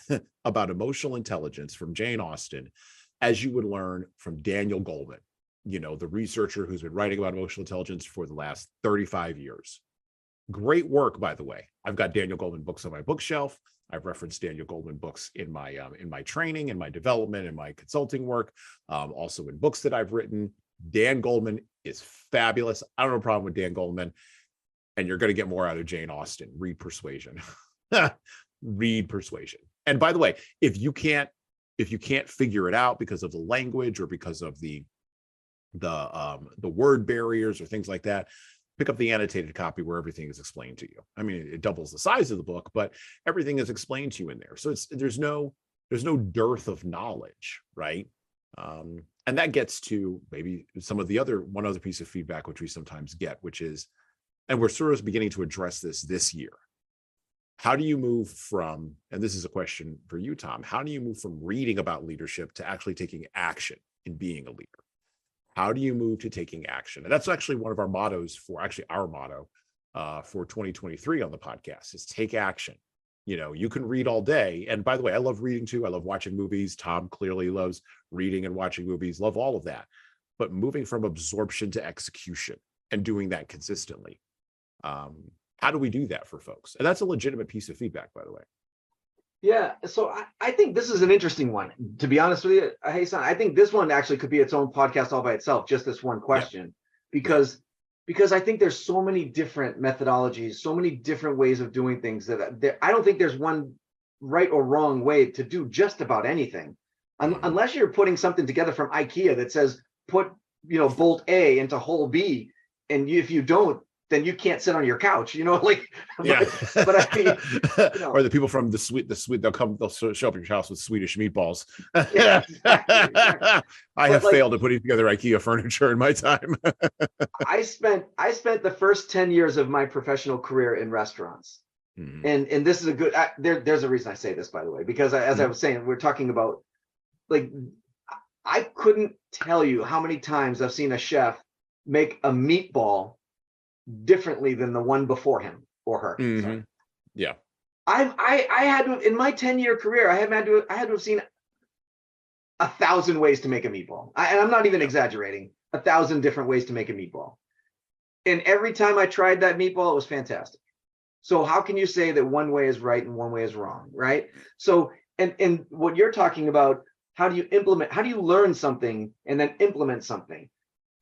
A: about emotional intelligence from Jane Austen as you would learn from Daniel Golman, the researcher who's been writing about emotional intelligence for the last 35 years. Great work, by the way. I've got Daniel Golman books on my bookshelf. I've referenced Daniel Golman books in my training, in my development, in my consulting work, also in books that I've written. Dan Golman is fabulous. I don't have a problem with Dan Golman. And you're going to get more out of Jane Austen. Read Persuasion. Read Persuasion. And by the way, if you can't figure it out because of the language, or because of the word barriers or things like that, pick up the annotated copy where everything is explained to you. I mean, it doubles the size of the book, but everything is explained to you in there. So there's no dearth of knowledge, right? And that gets to maybe one other piece of feedback which we sometimes get, which is, and we're sort of beginning to address this year. How do you move from, and this is a question for you, Tom, how do you move from reading about leadership to actually taking action in being a leader? How do you move to taking action? And that's actually one of our mottos our motto for 2023 on the podcast is take action. You can read all day. And by the way, I love reading too. I love watching movies. Tom clearly loves reading and watching movies, love all of that. But moving from absorption to execution and doing that consistently. How do we do that for folks? And that's a legitimate piece of feedback, by the way.
B: Yeah, so I think this is an interesting one. To be honest with you, Jesan, I think this one actually could be its own podcast all by itself, just this one question, because I think there's so many different methodologies, so many different ways of doing things that I don't think there's one right or wrong way to do just about anything, unless you're putting something together from IKEA that says put bolt A into hole B, and if you don't, then you can't sit on your couch, like,
A: yeah.
B: but I mean,
A: or the people from the sweet, they'll show up at your house with Swedish meatballs.
B: Yeah, exactly.
A: I have failed at putting together IKEA furniture in my time.
B: I spent the first 10 years of my professional career in restaurants. And this is a good, there's a reason I say this, by the way, because as I was saying, we're talking about, like, I couldn't tell you how many times I've seen a chef make a meatball differently than the one before him or her.
A: Yeah.
B: I had to, in my 10-year career, I had to have seen 1,000 ways to make a meatball. And I'm not even exaggerating, 1,000 different ways to make a meatball. And every time I tried that meatball, it was fantastic. So how can you say that one way is right and one way is wrong, right? So, and what you're talking about, how do you learn something and then implement something?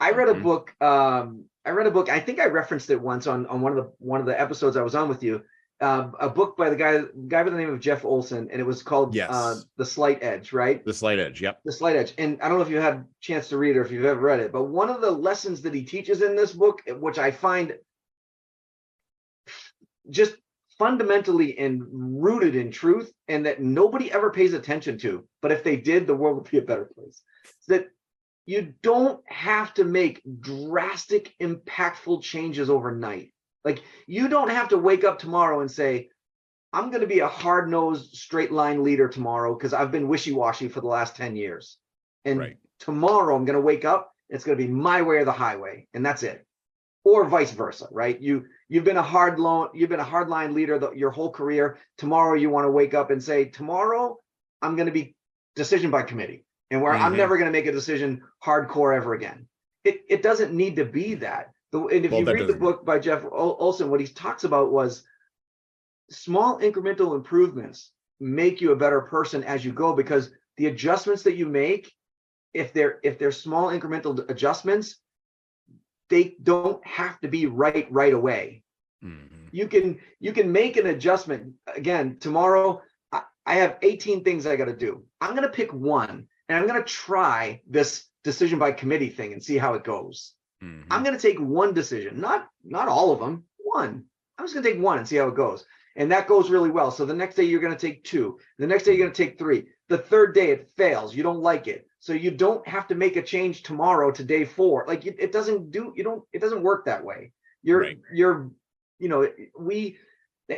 B: I read a book, I think I referenced it once on one of the episodes I was on with you, a book by the guy by the name of Jeff Olson, and it was called The Slight Edge, right?
A: The Slight Edge, yep.
B: The Slight Edge. And I don't know if you had a chance to read it or if you've ever read it, but one of the lessons that he teaches in this book, which I find just fundamentally and rooted in truth, and that nobody ever pays attention to, but if they did, the world would be a better place, is that you don't have to make drastic, impactful changes overnight. Like, you don't have to wake up tomorrow and say, I'm going to be a hard-nosed, straight-line leader tomorrow because I've been wishy-washy for the last 10 years. And tomorrow I'm going to wake up, it's going to be my way or the highway, and that's it. Or vice versa, right? You've been a hard-line leader your whole career. Tomorrow you want to wake up and say, tomorrow I'm going to be decision by committee. And where I'm never going to make a decision hardcore ever again. It doesn't need to be that. And if you read the book by Jeff Olson, what he talks about was small incremental improvements make you a better person as you go, because the adjustments that you make, if they're small incremental adjustments, they don't have to be right away. You can make an adjustment. Again, tomorrow I have 18 things I got to do. I'm going to pick one. And I'm going to try this decision by committee thing and see how it goes. I'm going to take one decision, not all of them, one. I'm just going to take one and see how it goes. And that goes really well. So the next day you're going to take two. The next day you're going to take three. The third day it fails. You don't like it. So you don't have to make a change tomorrow to day 4. Like, it doesn't work that way.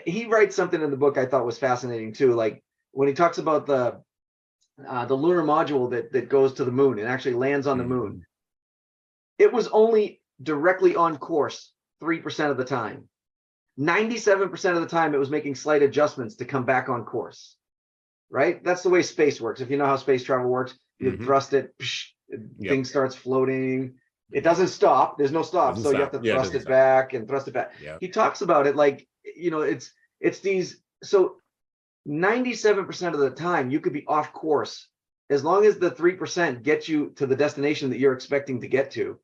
B: He writes something in the book I thought was fascinating too. Like, when he talks about the lunar module that goes to the moon and actually lands on the moon, it was only directly on course 3% of the time. 97% of the time it was making slight adjustments to come back on course, right? That's the way space works. If you know how space travel works, you thrust it, thing starts floating. It doesn't stop. There's no stop. So you have to thrust it back and thrust it back. He talks about it like, it's these, so 97% of the time you could be off course as long as the 3% gets you to the destination that you're expecting to get to.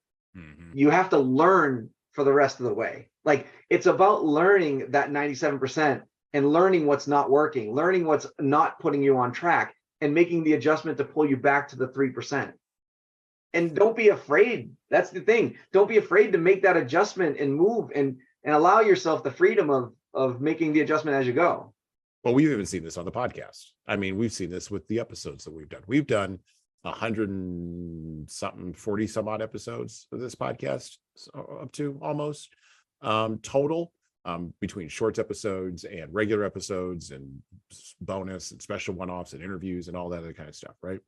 B: You have to learn for the rest of the way. Like, it's about learning that 97% and learning what's not working, learning what's not putting you on track, and making the adjustment to pull you back to the 3%. And don't be afraid. That's the thing. Don't be afraid to make that adjustment and move and allow yourself the freedom of making the adjustment as you go.
A: Well, we've even seen this on the podcast. I mean, we've seen this with the episodes that we've done. We've done 100 and something, 40 some odd episodes of this podcast, up to almost total, between shorts episodes and regular episodes and bonus and special one-offs and interviews and all that other kind of stuff, right?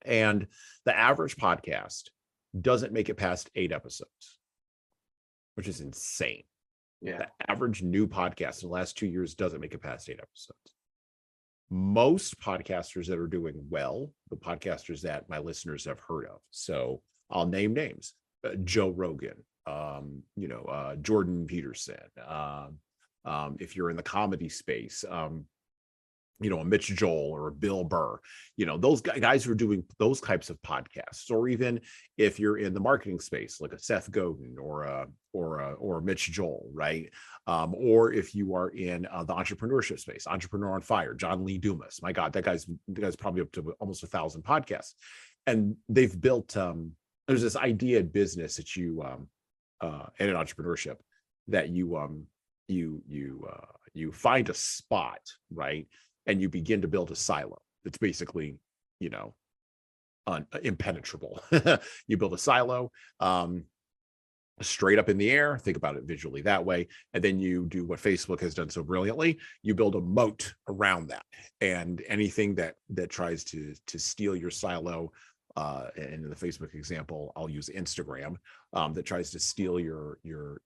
A: And the average podcast doesn't make it past 8 episodes, which is insane.
B: Yeah.
A: The average new podcast in the last 2 years doesn't make it past 8 episodes. Most podcasters that are doing well, the podcasters that my listeners have heard of. So I'll name names: Joe Rogan, Jordan Peterson. If you're in the comedy space, a Mitch Joel or a Bill Burr, those guys who are doing those types of podcasts. Or even if you're in the marketing space, like a Seth Godin or a Mitch Joel, right? Or if you are in the entrepreneurship space, Entrepreneur on Fire, John Lee Dumas. My God, that guy's probably up to almost 1,000 podcasts, and they've built. There's this idea in business that you, and in entrepreneurship, that you find a spot, right? And you begin to build a silo that's basically, impenetrable. You build a silo straight up in the air. Think about it visually that way. And then you do what Facebook has done so brilliantly. You build a moat around that. And anything that tries to steal your silo, and in the Facebook example, I'll use Instagram, that tries to steal your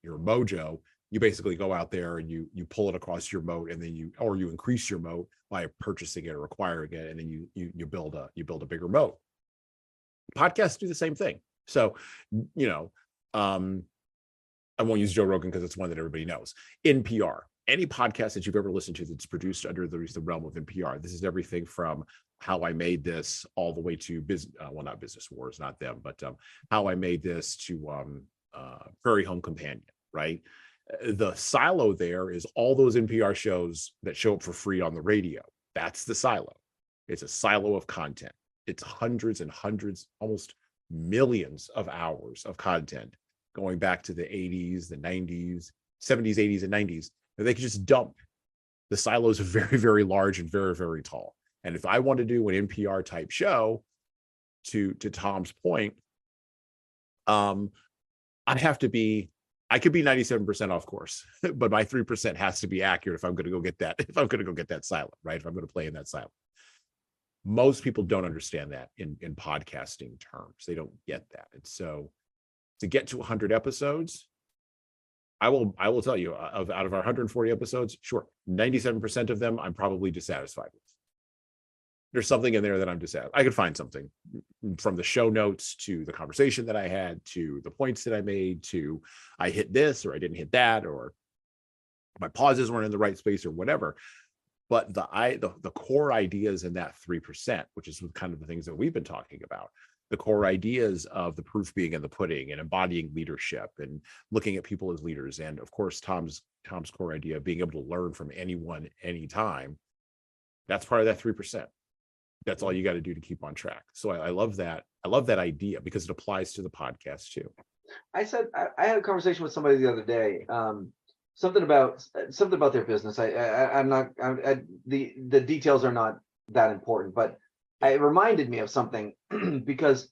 A: mojo, you basically go out there and you pull it across your moat, and then you increase your moat by purchasing it or acquiring it, and then you build a bigger moat. Podcasts do the same thing. So, I won't use Joe Rogan because it's one that everybody knows. NPR, any podcast that you've ever listened to that's produced under the realm of NPR, this is everything from How I Made This all the way to not Business Wars, not them, but How I Made This to Prairie Home Companion, right? The silo there is all those NPR shows that show up for free on the radio. That's the silo. It's a silo of content. It's hundreds and hundreds, almost millions of hours of content going back to the 80s, the 90s, 70s, 80s, and 90s that they could just dump. The silos are very, very large and very, very tall. And if I want to do an NPR type show, to Tom's point, I could be 97% off course, but my 3% has to be accurate if I'm going to go get that silo, right? If I'm going to play in that silo. Most people don't understand that in podcasting terms. They don't get that. And so to get to 100 episodes, I will tell you, out of our 140 episodes, sure, 97% of them I'm probably dissatisfied with. There's something in there that I'm dissatisfied. I could find something, from the show notes to the conversation that I had to the points that I made to I hit this or I didn't hit that, or my pauses weren't in the right space or whatever. But the core ideas in that 3%, which is kind of the things that we've been talking about, the core ideas of the proof being in the pudding and embodying leadership and looking at people as leaders. And of course, Tom's core idea of being able to learn from anyone, anytime. That's part of that 3%. That's all you got to do to keep on track. So I love that. I love that idea because it applies to the podcast too.
B: I had a conversation with somebody the other day, something about their business. The details are not that important, but it reminded me of something because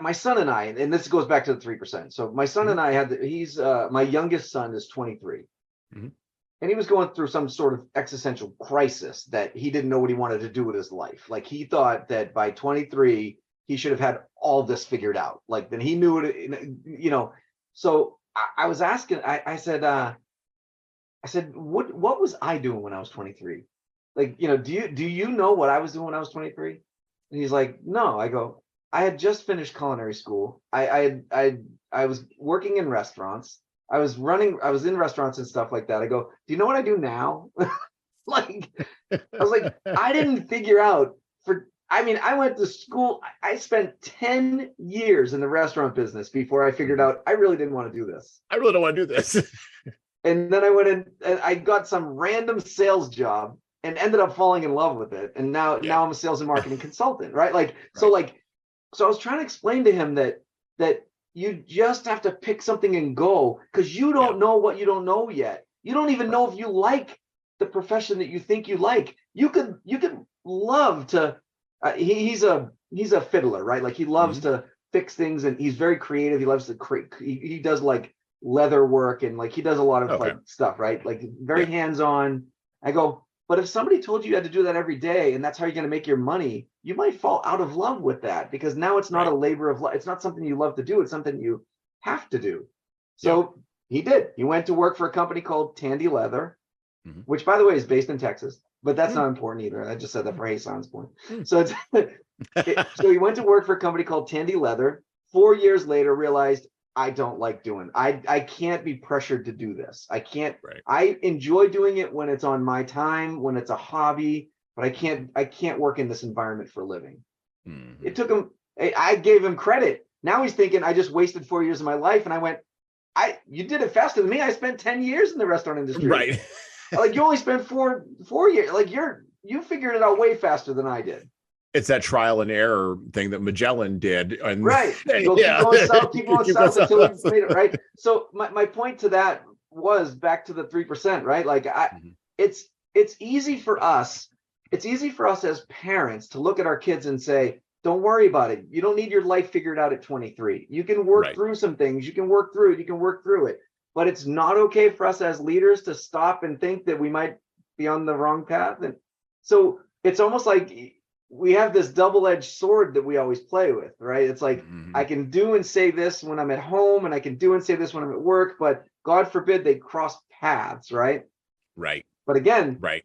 B: my son and I, and this goes back to the 3%. So my son and I my youngest son is 23. Mm-hmm. And he was going through some sort of existential crisis that he didn't know what he wanted to do with his life. Like, he thought that by 23, he should have had all this figured out. Like, then he knew it, So I was asking, I said, what was I doing when I was 23? Like, do you know what I was doing when I was 23? And he's like, no. I go, I had just finished culinary school. I was working in restaurants. I was in restaurants and stuff like that. I go, do you know what I do now? I was like, I didn't figure out I went to school. I spent 10 years in the restaurant business before I figured out I really didn't want to do this.
A: I really don't want to do this.
B: And then I went in and I got some random sales job and ended up falling in love with it. And now I'm a sales and marketing consultant, right? Right. So I was trying to explain to him that you just have to pick something and go, because you don't know what you don't know yet. You don't even know if you like the profession that you think you like. You could love to. He's a fiddler, right? Like, he loves to fix things, and he's very creative. He loves to create. He does like leather work, and like he does a lot of like stuff, right? Like, very hands-on. I go, but if somebody told you had to do that every day and that's how you're going to make your money, you might fall out of love with that, because now it's not a labor of love. It's not something you love to do. It's something you have to do. So He did. He went to work for a company called Tandy Leather, which, by the way, is based in Texas. But that's not important either. I just said that for Jesan's point. So so he went to work for a company called Tandy Leather. 4 years later, realized, I don't like doing. I can't be pressured to do this. I can't.
A: Right.
B: I enjoy doing it when it's on my time, when it's a hobby, but I can't work in this environment for a living. It took him. I gave him credit. Now he's thinking, I just wasted 4 years of my life, and I went, you did it faster than me. I spent 10 years in the restaurant industry.
A: Right.
B: Like, you only spent four years. Like, you figured it out way faster than I did.
A: It's that trial and error thing that Magellan did. And
B: right. Keep going south until he made it, right? So my point to that was back to the 3%, right? Like, it's easy for us. It's easy for us as parents to look at our kids and say, don't worry about it. You don't need your life figured out at 23. You can work through some things. You can work through it. You can work through it. But it's not okay for us as leaders to stop and think that we might be on the wrong path. And so it's almost like we have this double-edged sword that we always play with, right? It's like, I can do and say this when I'm at home, and I can do and say this when I'm at work, but God forbid they cross paths, right?
A: Right.
B: But again,
A: right.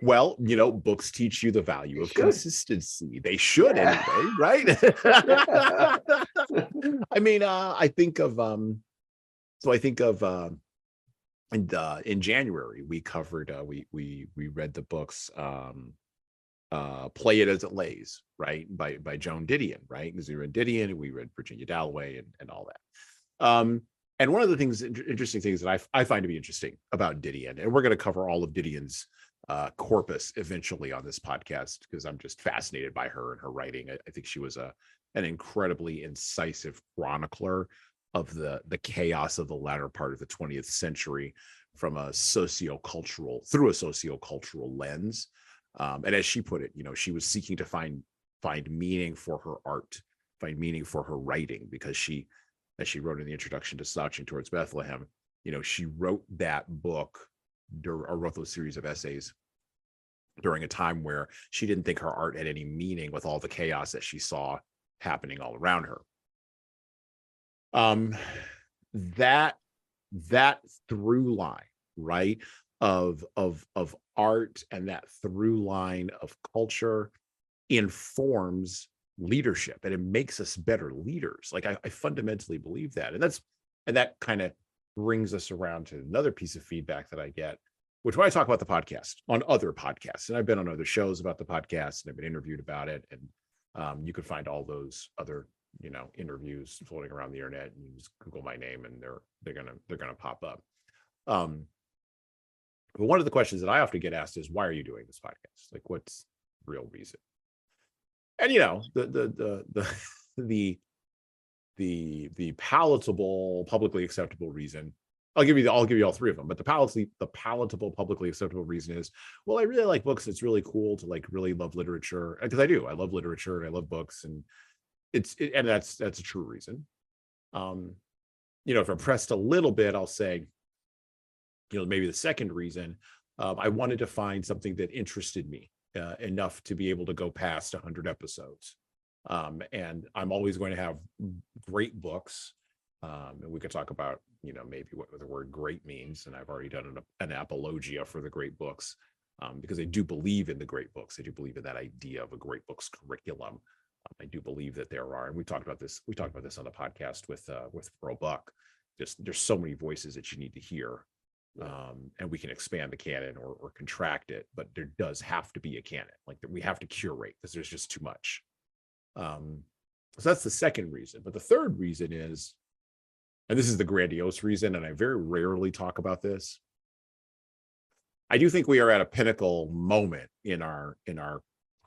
A: Well, books teach you the value of consistency. They should anyway, right? I mean, I think of in January we covered we read the books Play It As It Lays, right, by Joan Didion, right? Because we read Didion and we read Virginia Dalloway and all that. And one of the interesting things that I find to be interesting about Didion, and we're going to cover all of Didion's corpus eventually on this podcast, because I'm just fascinated by her and her writing. I think she was an incredibly incisive chronicler of the chaos of the latter part of the 20th century through a sociocultural lens. And as she put it, she was seeking to find meaning for her art, find meaning for her writing, because she, as she wrote in the introduction to Slouching Towards Bethlehem, she wrote that book or wrote those series of essays during a time where she didn't think her art had any meaning with all the chaos that she saw happening all around her. That through line, right, of art, and that through line of culture informs leadership, and it makes us better leaders. Like, I fundamentally believe that. And that kind of brings us around to another piece of feedback that I get, which when I talk about the podcast on other podcasts, and I've been on other shows about the podcast, and I've been interviewed about it, and you can find all those other interviews floating around the internet, and you just Google my name and they're gonna pop up. But one of the questions that I often get asked is, why are you doing this podcast? Like, what's the real reason? And the palatable, publicly acceptable reason, I'll give you all three of them, but the palatable, publicly acceptable reason is, well, I really like books. It's really cool to really love literature, because I do. I love literature and I love books, and and that's a true reason. If I'm pressed a little bit, I'll say, maybe the second reason, I wanted to find something that interested me enough to be able to go past 100 episodes. And I'm always going to have great books. And we could talk about, maybe what the word great means. And I've already done an apologia for the great books, because I do believe in the great books. I do believe in that idea of a great books curriculum. I do believe that there are, and we talked about this on the podcast with Pearl Buck. There's so many voices that you need to hear. And we can expand the canon or contract it, but there does have to be a canon. Like, we have to curate, because there's just too much. So that's the second reason. But the third reason is, and this is the grandiose reason, and I very rarely talk about this, I do think we are at a pinnacle moment in our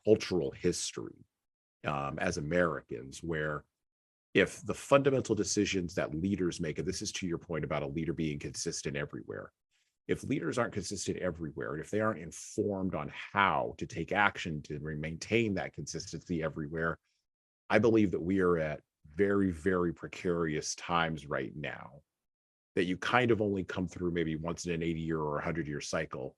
A: cultural history as Americans, where if the fundamental decisions that leaders make, and this is to your point about a leader being consistent everywhere, if leaders aren't consistent everywhere, and if they aren't informed on how to take action to maintain that consistency everywhere, I believe that we are at very, very precarious times right now, that you kind of only come through maybe once in an 80-year or 100-year cycle,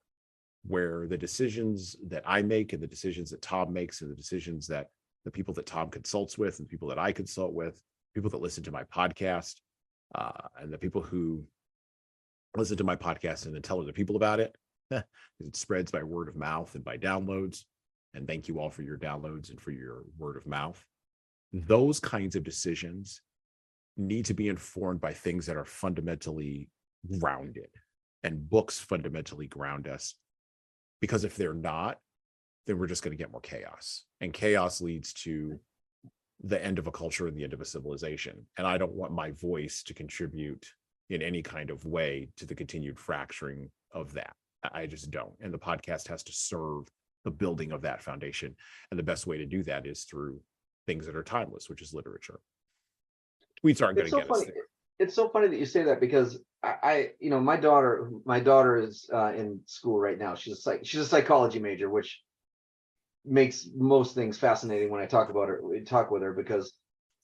A: where the decisions that I make and the decisions that Tom makes and the decisions that the people that Tom consults with and the people that I consult with, people that listen to my podcast, And the people who listen to my podcast and then tell other people about it, it spreads by word of mouth and by downloads. And thank you all for your downloads and for your word of mouth. Those kinds of decisions need to be informed by things that are fundamentally grounded, and books fundamentally ground us, because if they're not, then we're just going to get more chaos, and chaos leads to the end of a culture and the end of a civilization. And I don't want my voice to contribute in any kind of way to the continued fracturing of that. I just don't. And the podcast has to serve the building of that foundation. And the best way to do that is through things that are timeless, which is literature. Tweets aren't going to get us there.
B: It's so funny that you say that, because my daughter is in school right now. She's a psychology major, which makes most things fascinating when I talk with her,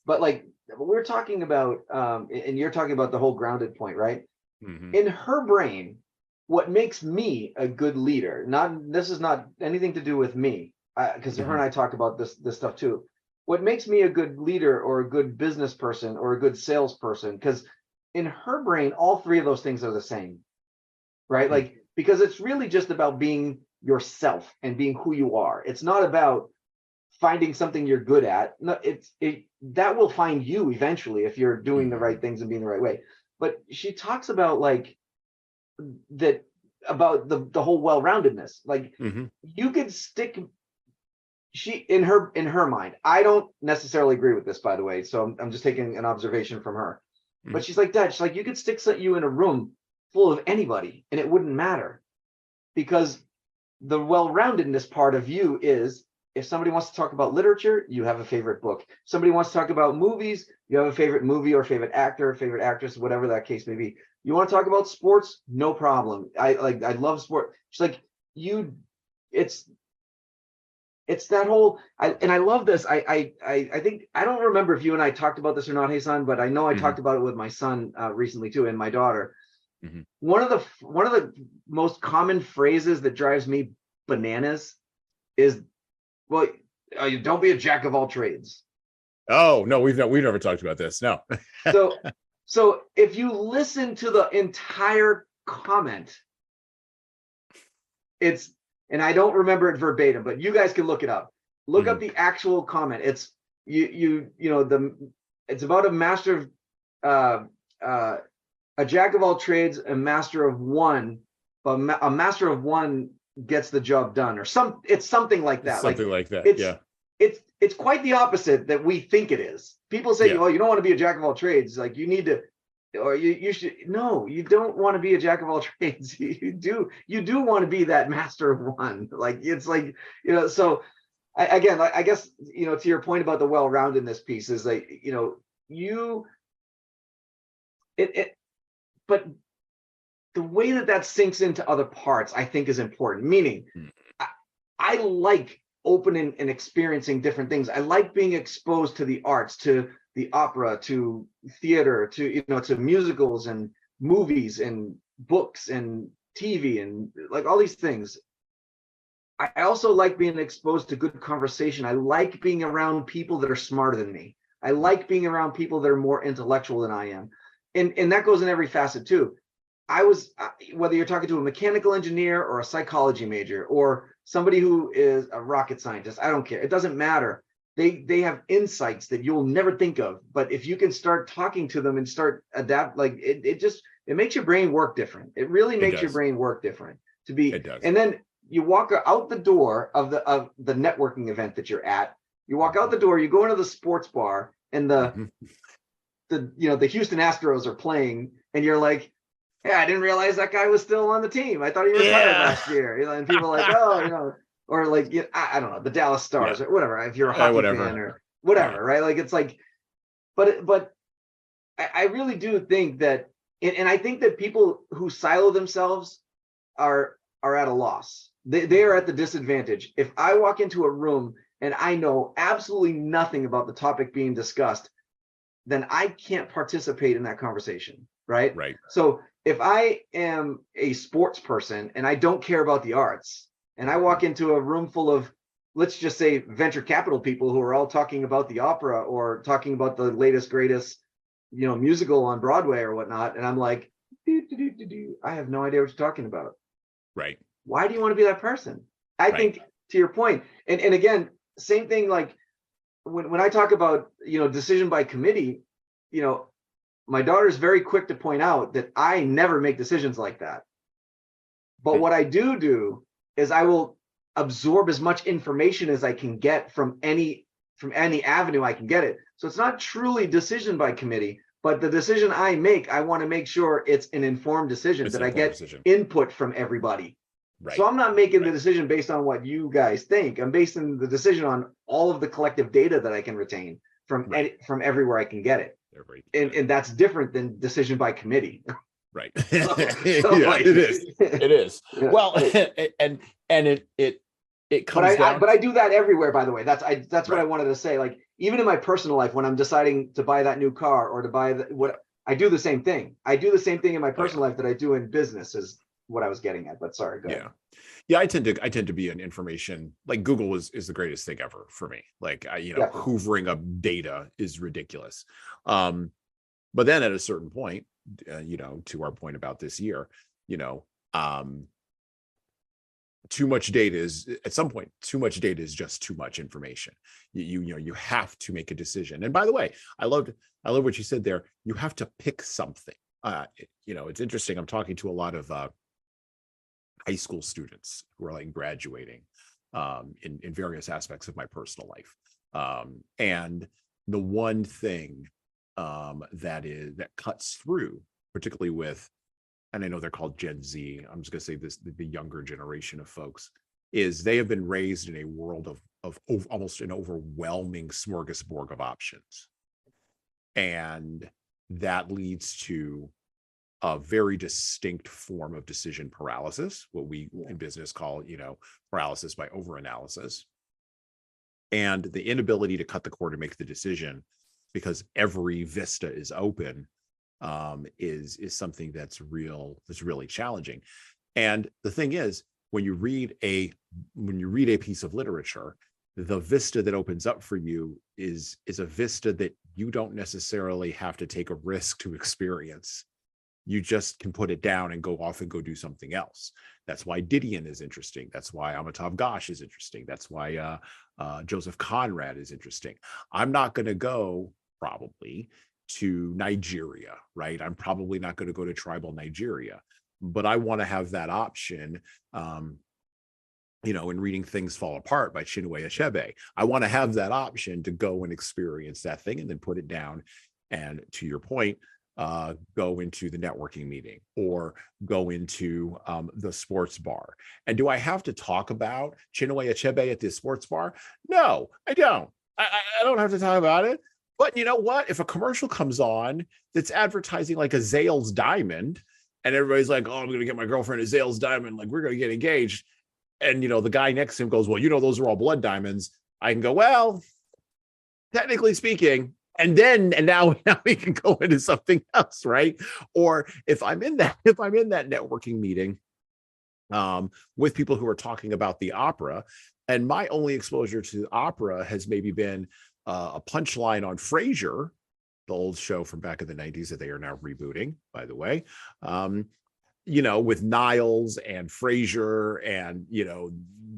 B: but like we're talking about, and you're talking about the whole grounded point, right? Mm-hmm. In her brain, what makes me a good leader, this is not anything to do with me, because her and I talk about this stuff too. What makes me a good leader or a good business person or a good salesperson, because in her brain, all three of those things are the same, right? Mm-hmm. Like, because it's really just about being yourself and being who you are. It's not about finding something you're good at. No, that will find you eventually if you're doing the right things and being the right way. But she talks about the whole well-roundedness. Like, you could stick. In her mind, I don't necessarily agree with this, by the way. So I'm just taking an observation from her. But she's like, Dad, she's like, you could stick you in a room full of anybody and it wouldn't matter, because the well-roundedness part of you is, if somebody wants to talk about literature, you have a favorite book. Somebody wants to talk about movies, you have a favorite movie or favorite actor, favorite actress, whatever that case may be. You want to talk about sports? No problem. I love sport. She's like, it's that whole, and I love this. I think, I don't remember if you and I talked about this or not, Jesan, but I know I talked about it with my son recently too, and my daughter. One of the most common phrases that drives me bananas is, well, you don't be a jack of all trades.
A: Oh no, we've never talked about this. No.
B: So if you listen to the entire comment, and I don't remember it verbatim, but you guys can look it up. Look up the actual comment. It's it's about a master of a jack of all trades, a master of one, but a master of one gets the job done, or it's something like that.
A: Something like that. Yeah.
B: It's quite the opposite that we think it is. People say, well, you don't want to be a jack of all trades. Like, you need to, or you should. No, you don't want to be a jack of all trades. You do want to be that master of one. Like, it's like, so I guess, to your point about the well-roundedness piece is like, but the way that sinks into other parts, I think, is important. Meaning, I like opening and experiencing different things. I like being exposed to the arts, to the opera, to theater, to musicals and movies and books and TV and like all these things. I also like being exposed to good conversation. I like being around people that are smarter than me. I like being around people that are more intellectual than I am. And that goes in every facet too. Whether you're talking to a mechanical engineer or a psychology major or somebody who is a rocket scientist, I don't care. It doesn't matter. They have insights that you'll never think of. But if you can start talking to them and start adapt, like it makes your brain work different. It really makes your brain work different
A: It does.
B: And then you walk out the door of the networking event that you're at. You walk out the door, you go into the sports bar, and the Houston Astros are playing, and you're like, yeah, I didn't realize that guy was still on the team. I thought he retired last year. And people are like, oh, or like, I don't know, the Dallas Stars or whatever. If you're a hockey fan or whatever, right? Like, it's like, but I really do think that, and I think that people who silo themselves are at a loss. They are at the disadvantage. If I walk into a room and I know absolutely nothing about the topic being discussed, then I can't participate in that conversation, right?
A: Right.
B: So if I am a sports person and I don't care about the arts, and I walk into a room full of, let's just say, venture capital people who are all talking about the opera or talking about the latest, greatest musical on Broadway or whatnot, and I'm like, I have no idea what you're talking about.
A: Right.
B: Why do you want to be that person? I think, to your point, and again, same thing, like when I talk about, decision by committee, my daughter's very quick to point out that I never make decisions like that. But what I do is I will absorb as much information as I can get from any avenue I can get it. So it's not truly decision by committee, but the decision I make, I want to make sure it's an informed decision, that I get input from everybody. Right. So I'm not making the decision based on what you guys think. I'm basing the decision on all of the collective data that I can retain from everywhere I can get it. And that's different than decision by committee.
A: Right.
B: So
A: yeah, it is. It is. Yeah. Well, and it comes down.
B: But I do that everywhere, by the way. That's what I wanted to say. Like, even in my personal life, when I'm deciding to buy that new car or to buy what, I do the same thing. I do the same thing in my personal life that I do in business, is what I was getting at. But sorry, go ahead.
A: Yeah, I tend to be an information, like Google is the greatest thing ever for me. Like, hoovering up data is ridiculous. But then at a certain point, to our point about this year, too much data is, at some point, too much data is just too much information. You have to make a decision. And by the way, I love what you said there. You have to pick something. It's interesting. I'm talking to a lot of high school students who are like graduating in various aspects of my personal life. And the one thing that cuts through, particularly with, and I know they're called Gen Z, I'm just going to say this, the younger generation of folks, is they have been raised in a world of almost an overwhelming smorgasbord of options. And that leads to a very distinct form of decision paralysis, what we in business call, paralysis by overanalysis. And the inability to cut the cord and make the decision because every vista is open is something that's really challenging. And the thing is, when you read a piece of literature, the vista that opens up for you is a vista that you don't necessarily have to take a risk to experience. You just can put it down and go off and go do something else. That's why Didion is interesting. That's why Amitav Ghosh is interesting. That's why Joseph Conrad is interesting. I'm not going to go probably to Nigeria, right? I'm probably not going to go to tribal Nigeria, but I want to have that option. In reading Things Fall Apart by Chinua Achebe, I want to have that option to go and experience that thing and then put it down. And to your point, go into the networking meeting or go into the sports bar. And do I have to talk about Chinua Achebe at the sports bar? No, I don't. I don't have to talk about it. But you know what? If a commercial comes on that's advertising like a Zales diamond, and everybody's like, "Oh, I'm going to get my girlfriend a Zales diamond. Like, we're going to get engaged," and the guy next to him goes, "Well, those are all blood diamonds." I can go, "Well, technically speaking." And now we can go into something else, right? Or if I'm in that networking meeting with people who are talking about the opera, and my only exposure to opera has maybe been a punchline on Frasier, the old show from back in the 90s that they are now rebooting, by the way, with Niles and Frasier and,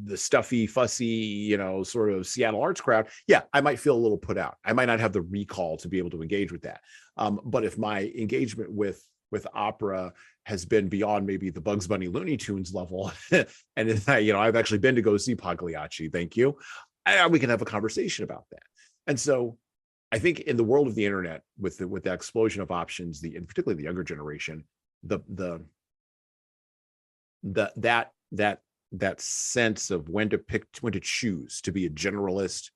A: the stuffy, fussy, sort of Seattle arts crowd. Yeah, I might feel a little put out. I might not have the recall to be able to engage with that. But if my engagement with opera has been beyond maybe the Bugs Bunny Looney Tunes level, and I've actually been to go see Pagliacci, thank you, we can have a conversation about that. And so I think in the world of the internet, with the explosion of options, and particularly the younger generation, that sense of when to choose to be a generalist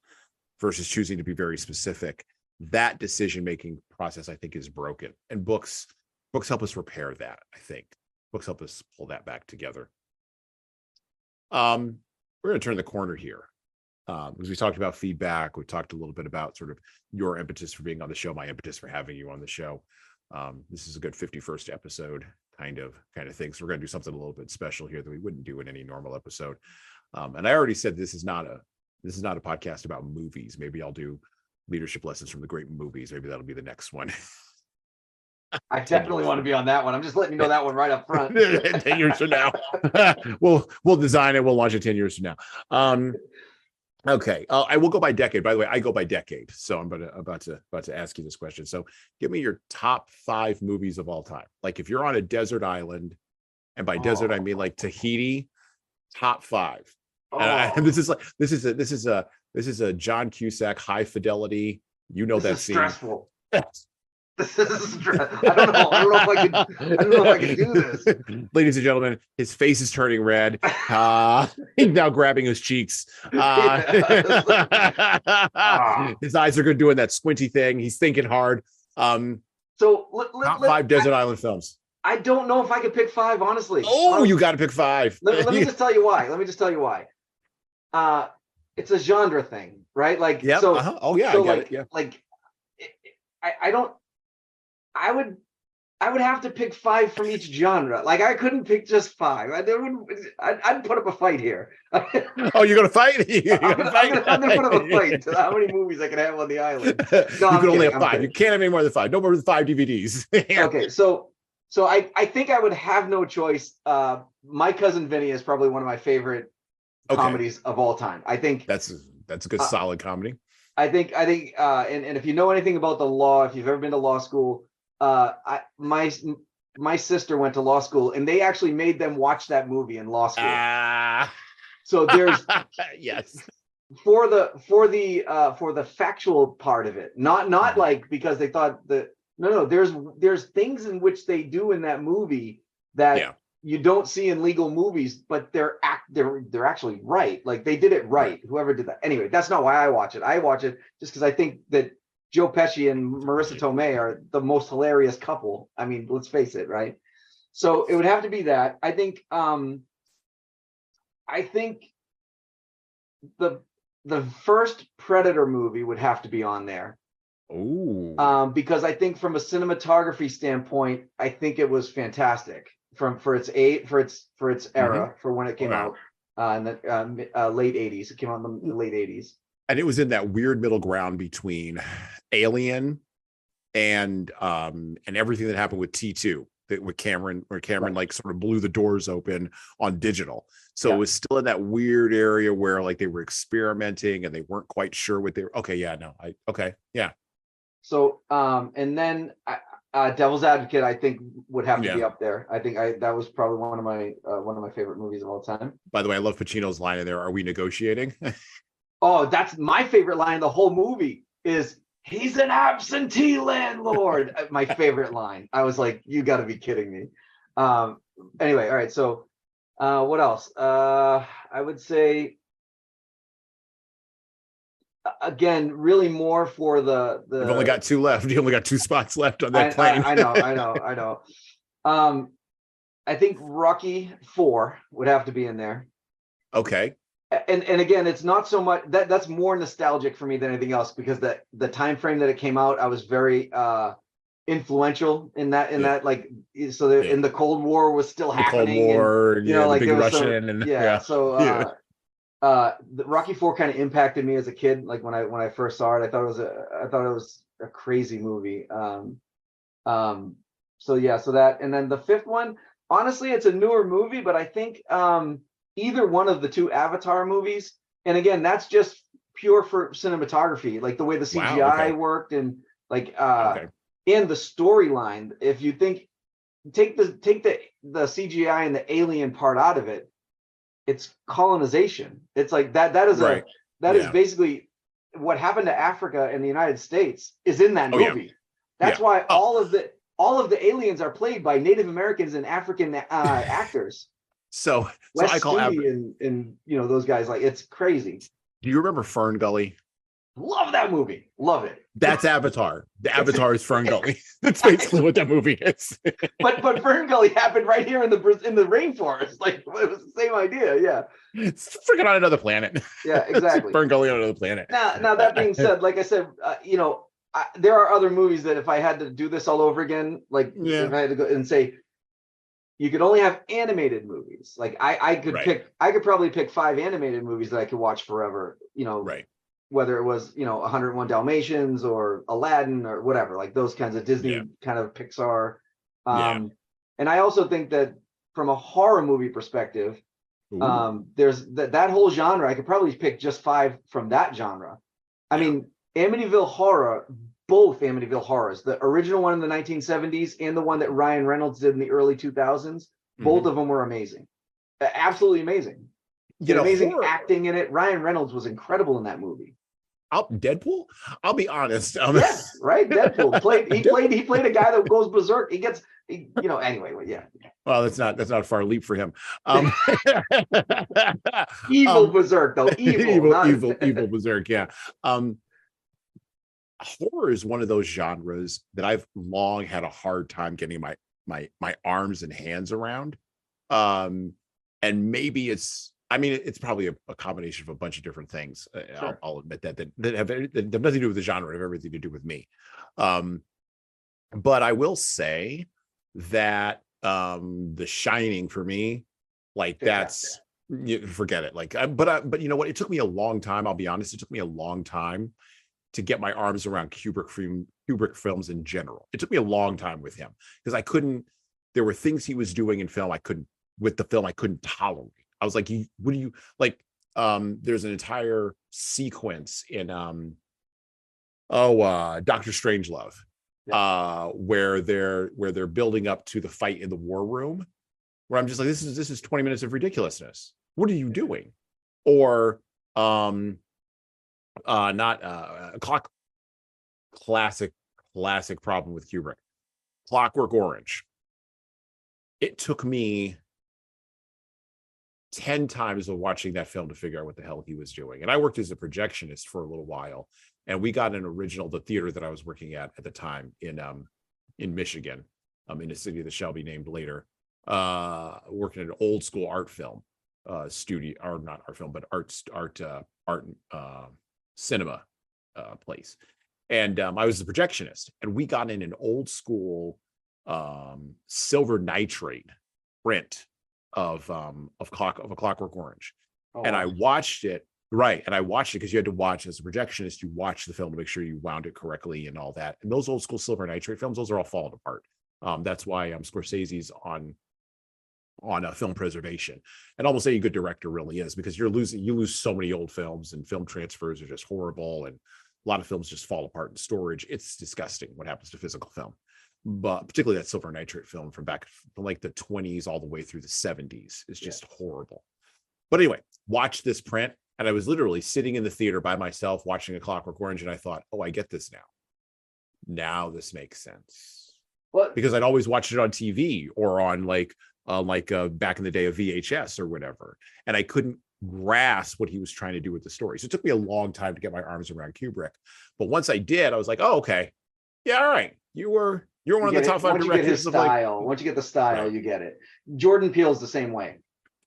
A: versus choosing to be very specific, that decision-making process, I think, is broken. And books help us repair that. I think books help us pull that back together. We're going to turn the corner here. Because we talked about feedback, we talked a little bit about sort of your impetus for being on the show, my impetus for having you on the show. This is a good 51st episode kind of thing. So we're going to do something a little bit special here that we wouldn't do in any normal episode. And I already said this is not a podcast about movies. Maybe I'll do leadership lessons from the great movies. Maybe that'll be the next one.
B: I definitely want to be on that one. I'm just letting you know that one right up front.
A: 10 years from now. we'll design it. We'll launch it 10 years from now. Okay. I will go by decade. By the way, I go by decade. So I'm about to ask you this question. So give me your top 5 movies of all time. Like if you're on a desert island, and by desert I mean like Tahiti, top 5. And this is a John Cusack high fidelity. You know that scene.
B: Stressful. This is I don't know if I can do this.
A: Ladies and gentlemen, his face is turning red. He's now grabbing his cheeks. His eyes are doing that squinty thing. He's thinking hard.
B: So
A: top 5 desert island films.
B: I don't know if I could pick 5, honestly.
A: You got to pick 5.
B: Let me just tell you why. It's a genre thing, right? Like,
A: yeah.
B: So,
A: oh yeah,
B: so
A: I get it. Yeah.
B: Like, I don't. I would have to pick 5 from each genre. Like I couldn't pick just 5. I'd put up a fight here.
A: Oh, you're gonna fight?
B: I'm gonna put up a fight to how many movies I can have on the island. No,
A: you can only have 5. You can't have any more than 5. No more than 5 DVDs.
B: Okay, so I think I would have no choice. My Cousin Vinny is probably one of my favorite comedies of all time. I think
A: that's a good solid comedy.
B: I think and if you know anything about the law, if you've ever been to law school, my sister went to law school and they actually made them watch that movie in law school. So there's
A: yes,
B: for the factual part of it, not like because they thought that no, there's things in which they do in that movie that you don't see in legal movies, but they're actually right. Like they did it right. Whoever did that. Anyway, that's not why I watch it. I watch it just because I think that Joe Pesci and Marissa Tomei are the most hilarious couple. I mean, let's face it, right? So it would have to be that. I think the first Predator movie would have to be on there.
A: Oh.
B: Because I think from a cinematography standpoint, I think it was fantastic for its era, for when it came out in the late 80s. It came out in the late 80s.
A: And it was in that weird middle ground between Alien and everything that happened with T2, with Cameron, where Cameron like sort of blew the doors open on digital. So it was still in that weird area where like they were experimenting and they weren't quite sure what they were.
B: So and then Devil's Advocate, I think would have to be up there. I think that was probably one of my favorite movies of all time.
A: By the way, I love Pacino's line in there. Are we negotiating?
B: Oh, that's my favorite line of the whole movie is he's an absentee landlord. My favorite line. I was like, you got to be kidding me. Anyway, all right. So what else? I would say, again, really more for the
A: You've only got 2 left. You only got 2 spots left on that plane.
B: I know. I think Rocky 4 would have to be in there.
A: Okay.
B: And again, it's not so much that's more nostalgic for me than anything else, because the time frame that it came out, I was very influential in that like, so in the Cold War was still happening.
A: Cold War,
B: and, you know, like
A: the big Russian,
B: the Rocky 4 kind of impacted me as a kid. Like when I first saw it, I thought it was a crazy movie. So that, and then the 5th one, honestly, it's a newer movie, but I think either one of the 2 Avatar movies, and again, that's just pure for cinematography, like the way the CGI worked, and like and the storyline. If you take the CGI and the alien part out of it, it's colonization. It's like that is is basically what happened to Africa and the United States is in that movie. That's why all of the aliens are played by Native Americans and African actors.
A: So
B: West
A: I call
B: and you know, those guys, like, it's crazy.
A: Do you remember Fern Gully?
B: Love that movie. Love it.
A: That's Avatar. The Avatar is Fern Gully. That's basically what that movie is.
B: but Fern Gully happened right here in the rainforest. Like, it was the same idea. Yeah.
A: It's freaking on another planet.
B: Yeah, exactly.
A: Fern Gully on another planet.
B: Now that being said, like I said, you know, there are other movies that if I had to do this all over again, like if I had to go and say, you could only have animated movies. Like I could probably pick 5 animated movies that I could watch forever, you know.
A: Right.
B: whether it was, 101 Dalmatians or Aladdin or whatever, like those kinds of Disney kind of Pixar. And I also think that from a horror movie perspective, there's that whole genre. I could probably pick just 5 from that genre. I mean, Amityville Horror, both Amityville Horrors, the original one in the 1970s and the one that Ryan Reynolds did in the early 2000s, both of them were amazing. Absolutely amazing. Amazing acting in it. Ryan Reynolds was incredible in that movie.
A: Deadpool? I'll be honest.
B: Yes, right. Deadpool he played a guy that goes berserk. He gets, anyway, yeah.
A: Well, that's not a far leap for him.
B: Evil berserk, though.
A: Evil berserk. Yeah. Horror is one of those genres that I've long had a hard time getting my arms and hands around. And maybe it's probably a combination of a bunch of different things. Sure. I'll admit that have nothing to do with the genre, have everything to do with me. But I will say that The Shining for me, like that's forget it. Like, but you know what? It took me a long time. I'll be honest. It took me a long time to get my arms around Kubrick films in general. It took me a long time with him because I couldn't. There were things he was doing in film I couldn't tolerate. I was like, what do you like? There's an entire sequence in Dr. Strangelove, where they're building up to the fight in the war room, where I'm just like, this is 20 minutes of ridiculousness. What are you doing? Or classic problem with Kubrick, Clockwork Orange. It took me 10 times of watching that film to figure out what the hell he was doing. And I worked as a projectionist for a little while, and we got an original, the theater that I was working at the time in Michigan, in a city that shall be named later, working at an old school art film studio, or not art film, but art cinema place. And I was the projectionist, and we got in an old school silver nitrate print of A Clockwork Orange. And I watched it, and I watched it because you had to watch, as a projectionist, you watch the film to make sure you wound it correctly and all that. And those old school silver nitrate films, those are all falling apart. That's why Scorsese's on film preservation, and almost any good director really is, because you lose so many old films, and film transfers are just horrible, and a lot of films just fall apart in storage. It's disgusting what happens to physical film, but particularly that silver nitrate film from like the 20s all the way through the 70s is just horrible. But anyway, watch this print, and I was literally sitting in the theater by myself watching A Clockwork Orange, and I thought, oh, I get this now. Now this makes sense. What? Because I'd always watched it on TV or on like back in the day of VHS or whatever, and I couldn't grasp what he was trying to do with the story. So it took me a long time to get my arms around Kubrick. But once I did, I was like, oh, okay. Yeah, all right. You're one of the top 5 directors.
B: Once you get his style, once you get the style, you get it. Jordan Peele's the same way.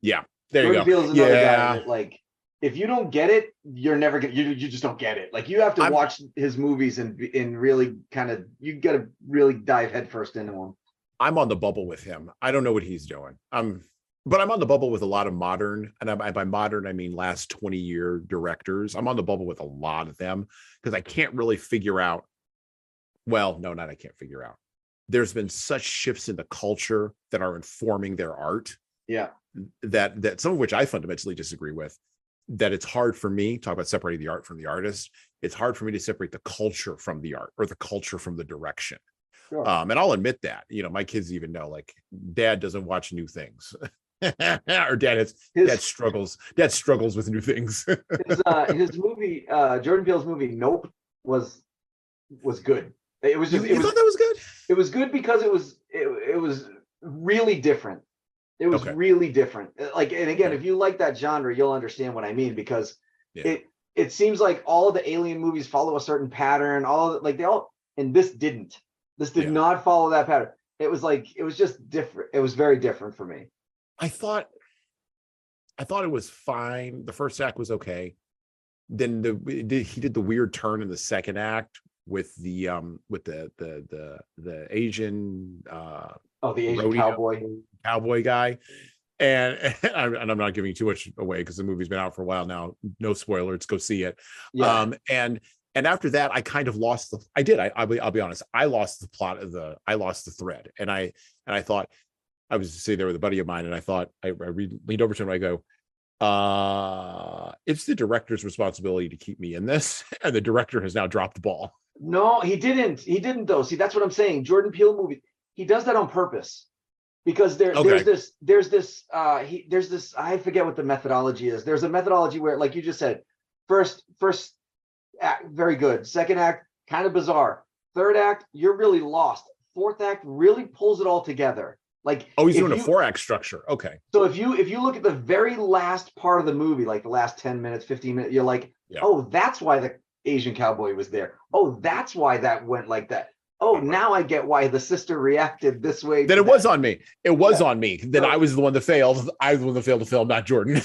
A: Yeah, there
B: Jordan
A: you go.
B: Peele's another guy that, like, if you don't get it, you're never gonna. You just don't get it. Like, you have to watch his movies and really kind of, you got to really dive headfirst into them.
A: I'm on the bubble with him. I don't know what he's doing. But I'm on the bubble with a lot of modern, and by modern I mean last 20-year directors. I'm on the bubble with a lot of them because I can't really figure out. Well, no, not I can't figure out. There's been such shifts in the culture that are informing their art.
B: Yeah.
A: That some of which I fundamentally disagree with. That it's hard for me, talk about separating the art from the artist. It's hard for me to separate the culture from the art, or the culture from the direction. Sure. And I'll admit that, my kids even know, like, Dad doesn't watch new things. Or Dad struggles with new things.
B: his movie, Jordan Peele's movie Nope was good. It was just,
A: you thought that was good?
B: It was good because it was really different. It was really different. Like, and again, if you like that genre, you'll understand what I mean, because it seems like all of the alien movies follow a certain pattern. And this didn't. This did not follow that pattern. It was just different. It was very different for me.
A: I thought it was fine. The first act was okay. Then he did the weird turn in the second act with the Asian
B: the Asian cowboy
A: guy. I'm not giving too much away because the movie's been out for a while now. No spoilers, go see it.
B: Yeah.
A: And after that, I kind of lost I'll be honest, I lost the plot I lost the thread. And I thought, I was sitting there with a buddy of mine, and I thought, I leaned over to him, and I go, it's the director's responsibility to keep me in this. And the director has now dropped the ball.
B: No, he didn't. He didn't though. See, that's what I'm saying. Jordan Peele movie, he does that on purpose. Because there's this, I forget what the methodology is. There's a methodology where, like you just said, first act, very good. Second act, kind of bizarre. Third act, you're really lost. Fourth act really pulls it all together. Like,
A: oh, he's doing a 4-act structure. Okay.
B: So if you look at the very last part of the movie, like the last 10 minutes, 15 minutes, you're like, yeah. Oh, that's why the Asian cowboy was there. Oh, that's why that went like that. Oh, now I get why the sister reacted this way.
A: Then it was on me. It was on me. Then I was the one that failed. I was the one that failed to film, not Jordan.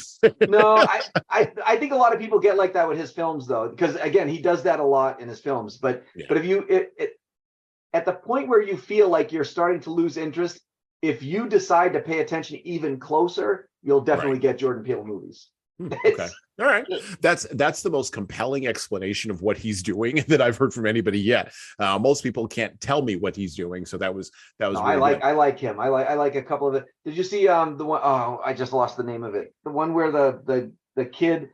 B: No, I think a lot of people get like that with his films, though, because again, he does that a lot in his films. But if you at the point where you feel like you're starting to lose interest, if you decide to pay attention even closer, you'll definitely get Jordan Peele movies.
A: Okay. All right. That's the most compelling explanation of what he's doing that I've heard from anybody yet. Most people can't tell me what he's doing. So that was no,
B: I like him. I like a couple of it. Did you see the one? Oh, I just lost the name of it. The one where the kid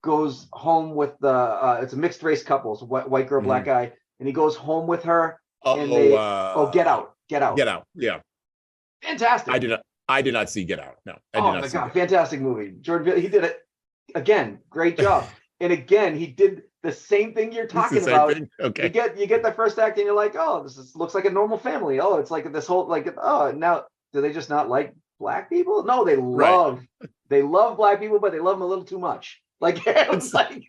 B: goes home with the it's a mixed race couple, so white girl, black guy, and he goes home with her. And they Get Out.
A: Yeah.
B: Fantastic.
A: I did not see Get Out. No.
B: Oh my God, fantastic movie. Jordan Peele, he did it again. Great job. And again, he did the same thing you're talking about.
A: Okay.
B: You get the first act and you're like, oh, looks like a normal family. Oh, it's like this whole now do they just not like black people? No, they love black people, but they love them a little too much. Like it's like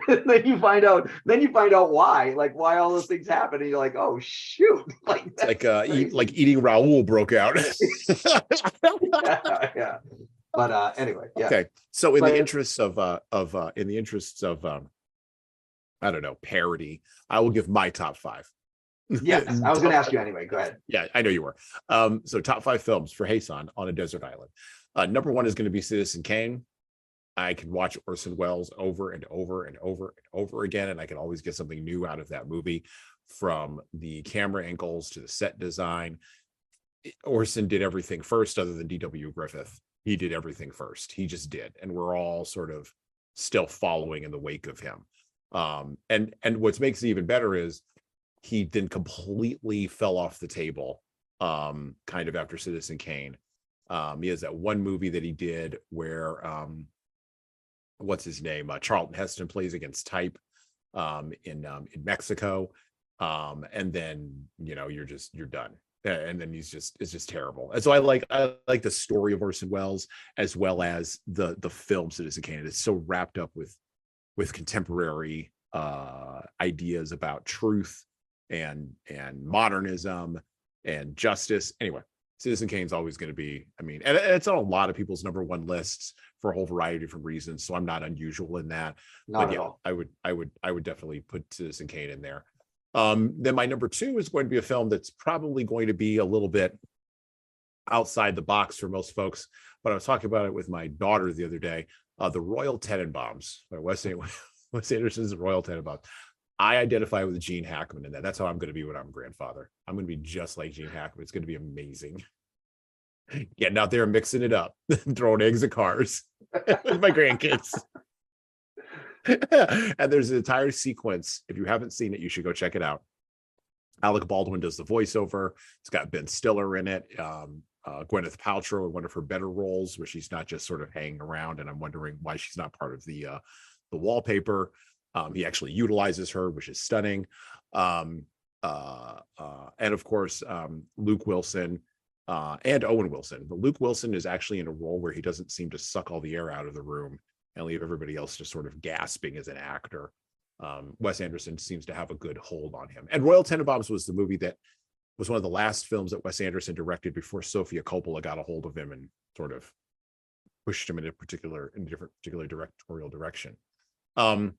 B: and then you find out why all those things happen, and you're like, oh shoot,
A: it's like eating Raoul broke out.
B: yeah. But anyway, yeah.
A: Okay. So in the interests of I don't know, parody, I will give my top 5.
B: Yes, I was going to ask you anyway. Go ahead.
A: Yeah, I know you were. So top 5 films for Jesan on a desert island. Number 1 is going to be Citizen Kane. I can watch Orson Welles over and over and over and over again, and I can always get something new out of that movie, from the camera angles to the set design. Orson did everything first, other than D.W. Griffith. He did everything first. He just did, and we're all sort of still following in the wake of him. And what makes it even better is he then completely fell off the table, kind of after Citizen Kane. He has that one movie that he did where what's his name? Charlton Heston plays against type in Mexico. And then, you're done. And then it's just terrible. And so I like the story of Orson Welles, as well as the film Citizen Kane. It's so wrapped up with contemporary ideas about truth and modernism and justice. Anyway, Citizen Kane's always going to be, and it's on a lot of people's number 1 lists for a whole variety of different reasons. So I'm not unusual in that.
B: Not at all.
A: I would definitely put Citizen Kane in there. Then my number 2 is going to be a film that's probably going to be a little bit outside the box for most folks, but I was talking about it with my daughter the other day. The Royal Tenenbaums, Wes Anderson's Royal Tenenbaums. I identify with Gene Hackman in that. That's how I'm going to be when I'm a grandfather. I'm going to be just like Gene Hackman. It's going to be amazing. Getting out there and mixing it up, throwing eggs at cars with my grandkids. And there's an entire sequence. If you haven't seen it, you should go check it out. Alec Baldwin does the voiceover. It's got Ben Stiller in it. Gwyneth Paltrow in one of her better roles, where she's not just sort of hanging around, and I'm wondering why she's not part of the wallpaper. He actually utilizes her, which is stunning. And of course, Luke Wilson and Owen Wilson. But Luke Wilson is actually in a role where he doesn't seem to suck all the air out of the room and leave everybody else just sort of gasping as an actor. Wes Anderson seems to have a good hold on him. And Royal Tenenbaums was the movie that was one of the last films that Wes Anderson directed before Sofia Coppola got a hold of him and sort of pushed him in a particular directorial direction. But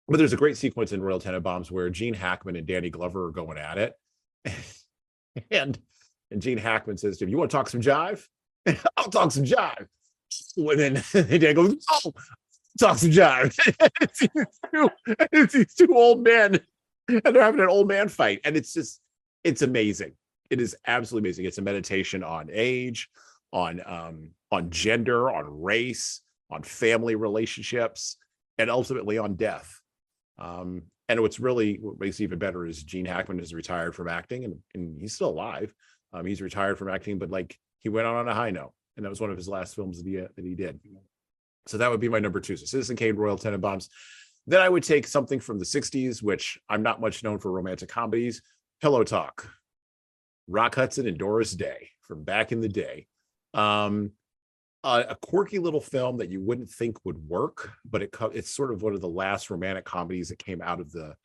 A: there's a great sequence in Royal Tenenbaums where Gene Hackman and Danny Glover are going at it. and Gene Hackman says to him, "You want to talk some jive?" I'll talk some jive. And then the dad goes, oh, talk some jive. It's these two old men, and they're having an old man fight. And it's amazing. It is absolutely amazing. It's a meditation on age, on gender, on race, on family relationships, and ultimately on death. And what makes it even better is Gene Hackman is retired from acting, and he's still alive. He's retired from acting, but like he went on a high note, and that was one of his last films that he did. So that would be my number 2. So Citizen Kane, Royal Tenenbaums. Then I would take something from the 60s, which I'm not much known for romantic comedies. Pillow Talk, Rock Hudson and Doris Day from back in the day. A quirky little film that you wouldn't think would work, but it's sort of one of the last romantic comedies that came out of the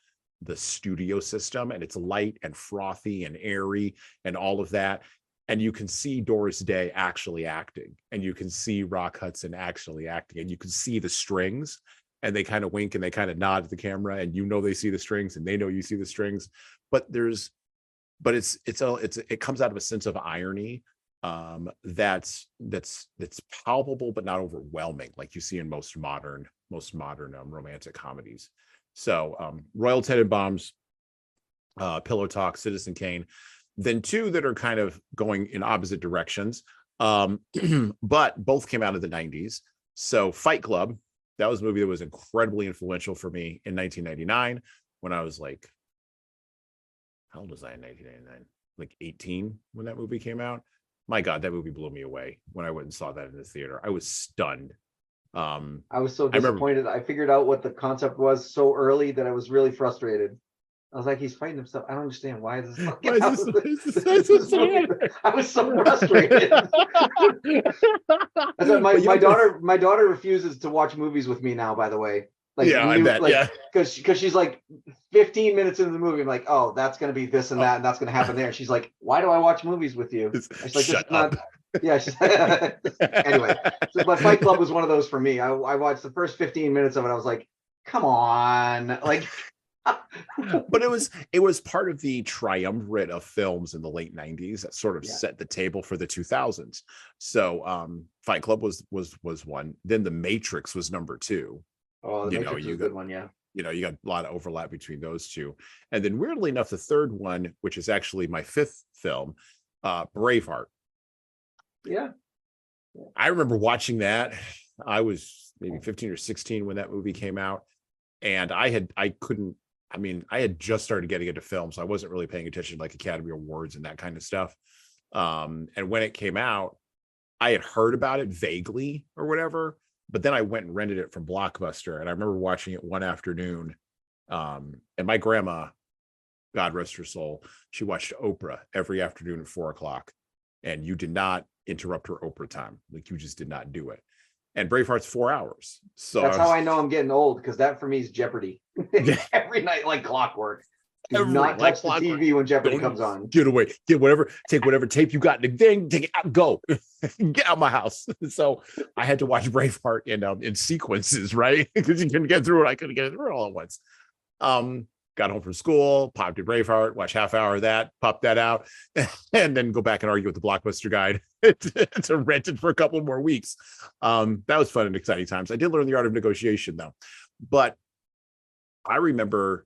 A: studio system, and it's light and frothy and airy and all of that. And you can see Doris Day actually acting, and you can see Rock Hudson actually acting, and you can see the strings, and they kind of wink and they kind of nod at the camera, and they see the strings and they know you see the strings. But it comes out of a sense of irony that's palpable but not overwhelming, like you see in most modern romantic comedies. So Royal Tenenbaums, Pillow Talk, Citizen Kane. Then 2 that are kind of going in opposite directions, but both came out of the 90s. So Fight Club, that was a movie that was incredibly influential for me in 1999, when I was like, how old was I in 1999? Like 18 when that movie came out. My God, that movie blew me away when I went and saw that in the theater. I was stunned.
B: I was so disappointed. I figured out what the concept was so early that I was really frustrated. I was like, he's fighting himself. I don't understand. Why is this? I was so frustrated. My daughter refuses to watch movies with me now, by the way. Like,
A: yeah, I bet. Yeah,
B: because she's like 15 minutes into the movie, I'm like, oh, that's gonna be this and that, and that's gonna happen there. And she's like, why do I watch movies with you? She's like,
A: shut up.
B: Yeah. Anyway, but Fight Club was one of those for me. I watched the first 15 minutes of it. I was like, come on, like.
A: But it was part of the triumvirate of films in the late 90s that sort of set the table for the 2000s. So Fight Club was one. Then The Matrix was number 2.
B: Oh, The Matrix was a good one. Yeah.
A: You got a lot of overlap between those 2. And then weirdly enough, the third one, which is actually my 5th film, Braveheart.
B: Yeah.
A: I remember watching that. I was maybe 15 or 16 when that movie came out. And I had just started getting into film, so I wasn't really paying attention to like Academy Awards and that kind of stuff. And when it came out, I had heard about it vaguely or whatever, but then I went and rented it from Blockbuster, and I remember watching it one afternoon. And my grandma, God rest her soul, she watched Oprah every afternoon at 4:00, and you did not interrupt her Oprah time. Like, you just did not do it. And Braveheart's 4 hours. So
B: that's how I know I'm getting old, because that for me is Jeopardy. Every night, like clockwork. Do not touch the TV when Jeopardy comes on.
A: Get away. Take whatever tape you got in the thing, take it out, go. Get out of my house. So I had to watch Braveheart in sequences, right? Because you couldn't get through it. I couldn't get it through it all at once. Got home from school, popped in Braveheart, watch half hour of that, pop that out, and then go back and argue with the Blockbuster guide to rent it for a couple more weeks. That was fun and exciting times. I did learn the art of negotiation, though. But I remember,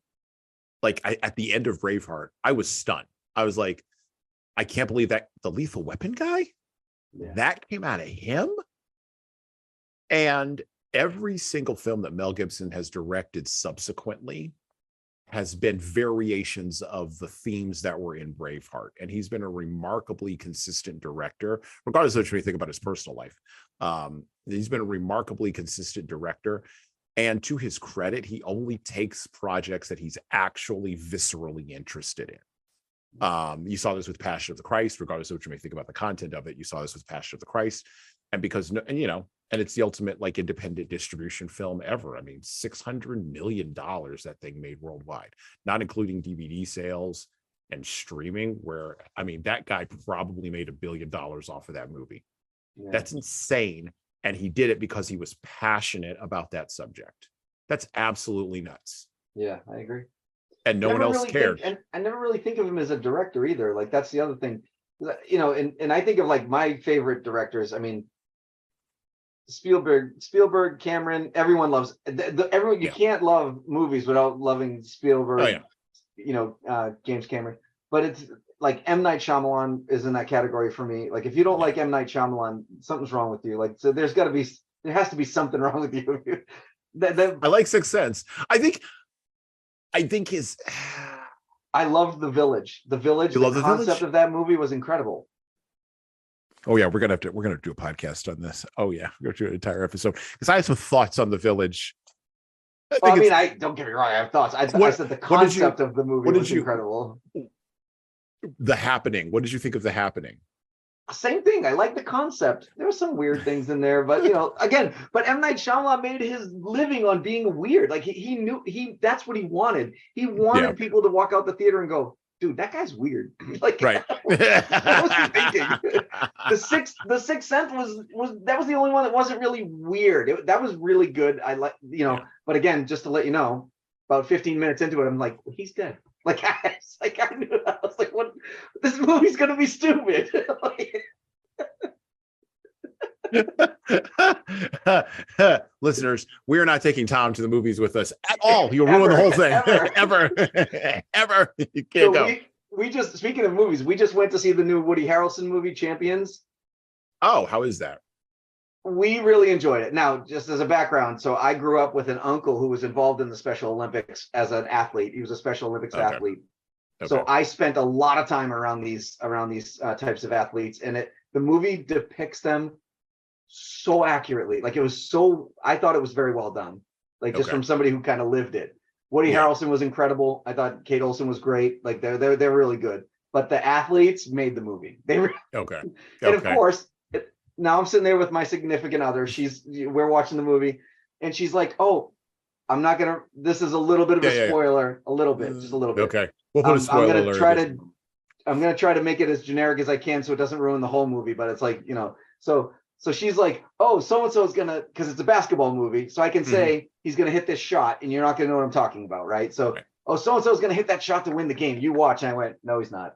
A: like, at the end of Braveheart, I was stunned. I was like, I can't believe that the Lethal Weapon guy, that came out of him. And every single film that Mel Gibson has directed subsequently has been variations of the themes that were in Braveheart. And he's been a remarkably consistent director, regardless of what you think about his personal life. He's been a remarkably consistent director. And to his credit, he only takes projects that he's actually viscerally interested in. You saw this with Passion of the Christ, regardless of what you may think about the content of it. You saw this with Passion of the Christ. And and it's the ultimate like independent distribution film ever. I mean, $600 million that thing made worldwide, not including DVD sales and streaming, where, I mean, that guy probably made $1 billion off of that movie. Yeah. That's insane. And he did it because he was passionate about that subject. That's absolutely nuts.
B: Yeah, I agree.
A: And no one else cared.
B: And I never really think of him as a director either. Like, that's the other thing. you know, and I think of like my favorite directors. I mean, Spielberg, Cameron, everyone loves everyone. You can't love movies without loving Spielberg.
A: Oh yeah.
B: You know, James Cameron. But it's like M. Night Shyamalan is in that category for me. Like if you don't like M. Night Shyamalan, something's wrong with you. Like so, there has to be something wrong with you.
A: I like Sixth Sense. I think his.
B: I loved The Village. The concept of that movie was incredible.
A: Oh yeah, we're gonna do a podcast on this. Oh yeah, we're gonna do an entire episode because I have some thoughts on The Village.
B: I don't get me wrong, I have thoughts. I said the concept of the movie was incredible.
A: The Happening. What did you think of The Happening?
B: Same thing. I like the concept. There were some weird things in there, but you know, again, but M. Night Shyamalan made his living on being weird. Like he knew that's what he wanted. He wanted people to walk out the theater and go, dude, that guy's weird. Like, right. What was he thinking? The Sixth Sense was the only one that wasn't really weird. That was really good. I like, you know, but again, just to let you know, about 15 minutes into it, I'm like, he's dead. Like, I knew. I was like, what? This movie's gonna be stupid.
A: Listeners, we are not taking Tom to the movies with us at all. You'll ruin the whole thing. Ever. You can't go.
B: We just, speaking of movies, we just went to see the new Woody Harrelson movie, Champions.
A: Oh, how is that?
B: We really enjoyed it. Now, just as a background, so I grew up with an uncle who was involved in the Special Olympics as an athlete. He was a Special Olympics athlete. Okay. So I spent a lot of time around these types of athletes, and the movie depicts them so accurately. Like I thought it was very well done. Like just from somebody who kind of lived it. Woody Harrelson was incredible. I thought Kate Olsen was great. Like they're really good. But the athletes made the movie. And of course, now I'm sitting there with my significant other. We're watching the movie, and she's like, "Oh, I'm not gonna. This is a little bit of a spoiler, a little bit, just a little bit."
A: Okay, we'll put a spoiler alert.
B: I'm gonna try to make it as generic as I can, so it doesn't ruin the whole movie. But it's like, you know, so she's like, "Oh, so and so is gonna," because it's a basketball movie, so I can say he's gonna hit this shot, and you're not gonna know what I'm talking about, right? So. Right. Oh, so and so is gonna hit that shot to win the game. You watch, and I went, "No, he's not."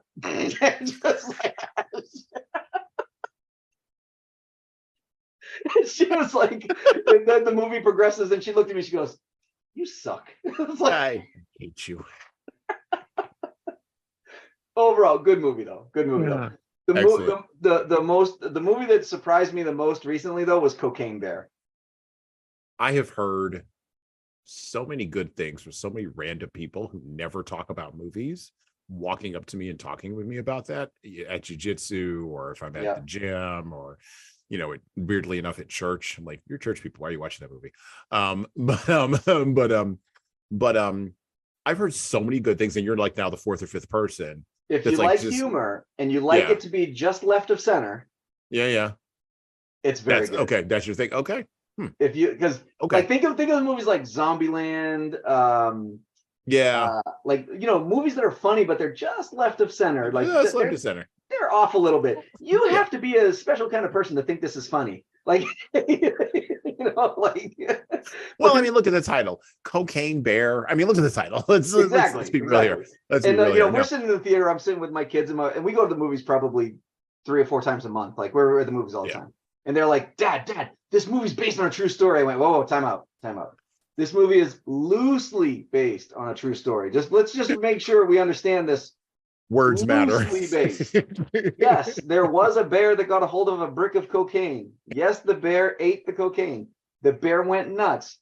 B: She was like, and then the movie progresses, and she looked at me. She goes, "You suck." Like,
A: I hate you.
B: Overall, good movie though. Good movie though. The movie that surprised me the most recently though was Cocaine Bear.
A: I have heard so many good things from so many random people who never talk about movies walking up to me and talking with me about that at jiu-jitsu, or if I'm at the gym, or you know, weirdly enough at church. I'm like, you're church people, why are you watching that movie? But I've heard so many good things, and you're like now the fourth or fifth person.
B: If you like humor and you like it to be just left of center, it's very good.
A: Okay, that's your thing. Okay.
B: If you, because like think of the movies like Zombieland, like, you know, movies that are funny but they're just left of center, like left of center. They're off a little bit. You have to be a special kind of person to think this is funny. Like, you know, like.
A: Well, I mean, look at the title, Cocaine Bear. I mean, look at the title. Let's be real here.
B: You know, we're sitting in the theater. I'm sitting with my kids, and we go to the movies probably 3 or 4 times a month. Like we're at the movies all the time. And they're like, Dad, this movie's based on a true story. I went, whoa, time out. This movie is loosely based on a true story. Let's just make sure we understand this.
A: Words matter.
B: Based. Yes, there was a bear that got a hold of a brick of cocaine. Yes, the bear ate the cocaine. The bear went nuts,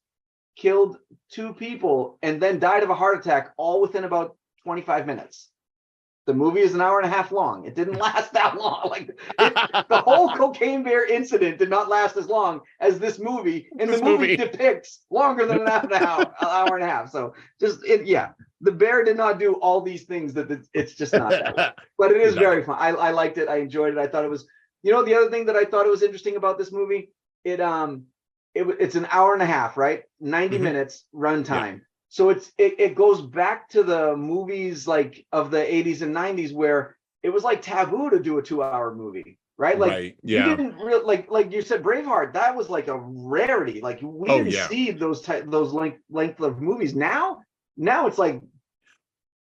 B: killed 2 people, and then died of a heart attack, all within about 25 minutes. The movie is an hour and a half long. It didn't last that long. Like the whole Cocaine Bear incident did not last as long as this movie. And the movie depicts longer than an hour and a half. So the bear did not do all these things that it's just not that way. But it is very fun. I liked it. I enjoyed it. I thought it was, you know, the other thing that I thought was interesting about this movie, it's an hour and a half, right? 90 minutes runtime. Yeah. So it goes back to the movies like of the 80s and 90s where it was like taboo to do a 2-hour movie, right? Like you didn't like you said Braveheart, that was like a rarity. Like we didn't see those length of movies. Now it's like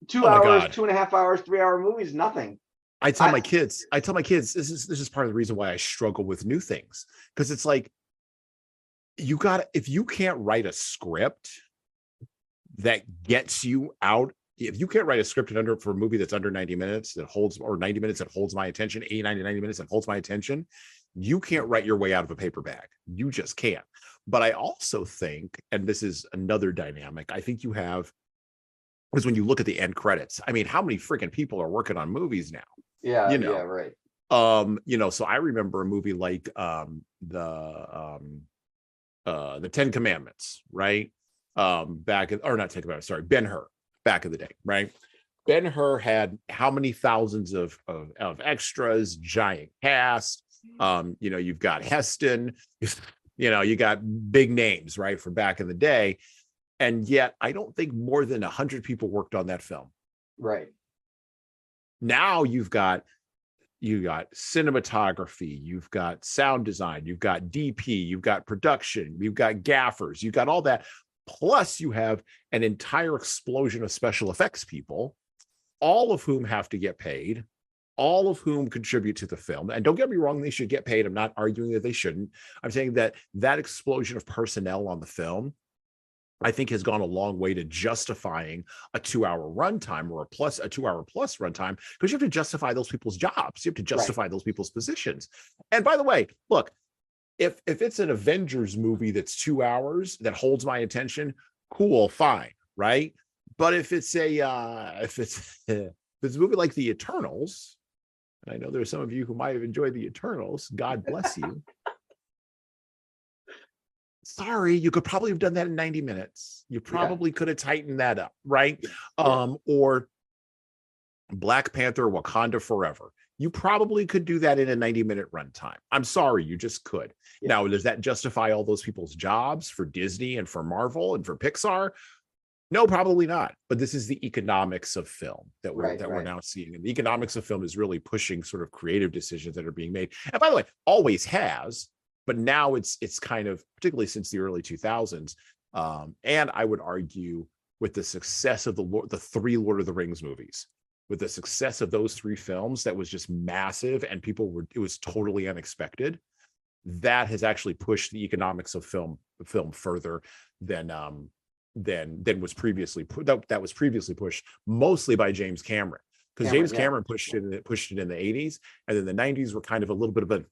B: 2 hours, 2.5 hours, 3-hour movies, nothing.
A: I tell my kids, this is part of the reason why I struggle with new things, because it's like, if you can't write a script that gets you out, if you can't write a script for a movie that's under 90 minutes or 90 minutes that holds my attention, 90 minutes that holds my attention, you can't write your way out of a paper bag. You just can't. But I also think, and this is another dynamic, I think you have, because when you look at the end credits, I mean, how many freaking people are working on movies now?
B: Yeah,
A: you know,
B: yeah, right.
A: So I remember a movie like the 10 Commandments, right? Ben-Hur, back in the day, right? Ben-Hur had how many thousands of extras, giant cast. You've got Heston, you got big names, right, from back in the day. And yet I don't think more than 100 people worked on that film.
B: Right.
A: Now you've got cinematography, you've got sound design, you've got DP, you've got production, you've got gaffers, you've got all that. Plus you have an entire explosion of special effects people, all of whom have to get paid, all of whom contribute to the film. And don't get me wrong, they should get paid. I'm not arguing that they shouldn't. I'm saying that explosion of personnel on the film, I think, has gone a long way to justifying a 2-hour runtime or a 2-hour plus runtime, because you have to justify those people's jobs. You have to justify those people's positions. And by the way, look, if it's an Avengers movie that's 2 hours that holds my attention, cool, fine, right? But if it's a movie like The Eternals, and I know there's some of you who might have enjoyed The Eternals, God bless you. Sorry, you could probably have done that in 90 minutes. You probably could have tightened that up, right? Or Black Panther, Wakanda Forever. You probably could do that in a 90-minute runtime. I'm sorry, you just could. Now, does that justify all those people's jobs for Disney and for Marvel and for Pixar? No, probably not. But this is the economics of film that we're now seeing. And the economics of film is really pushing sort of creative decisions that are being made. And by the way, always has. But now it's kind of, particularly since the early 2000s, and I would argue with the success of the 3 Lord of the Rings movies, with the success of those 3 films, that was just massive, and it was totally unexpected. That has actually pushed the economics of film further than was previously that was previously pushed mostly by James Cameron, because James Cameron pushed it in the 80s, and then the 90s were kind of a little bit of a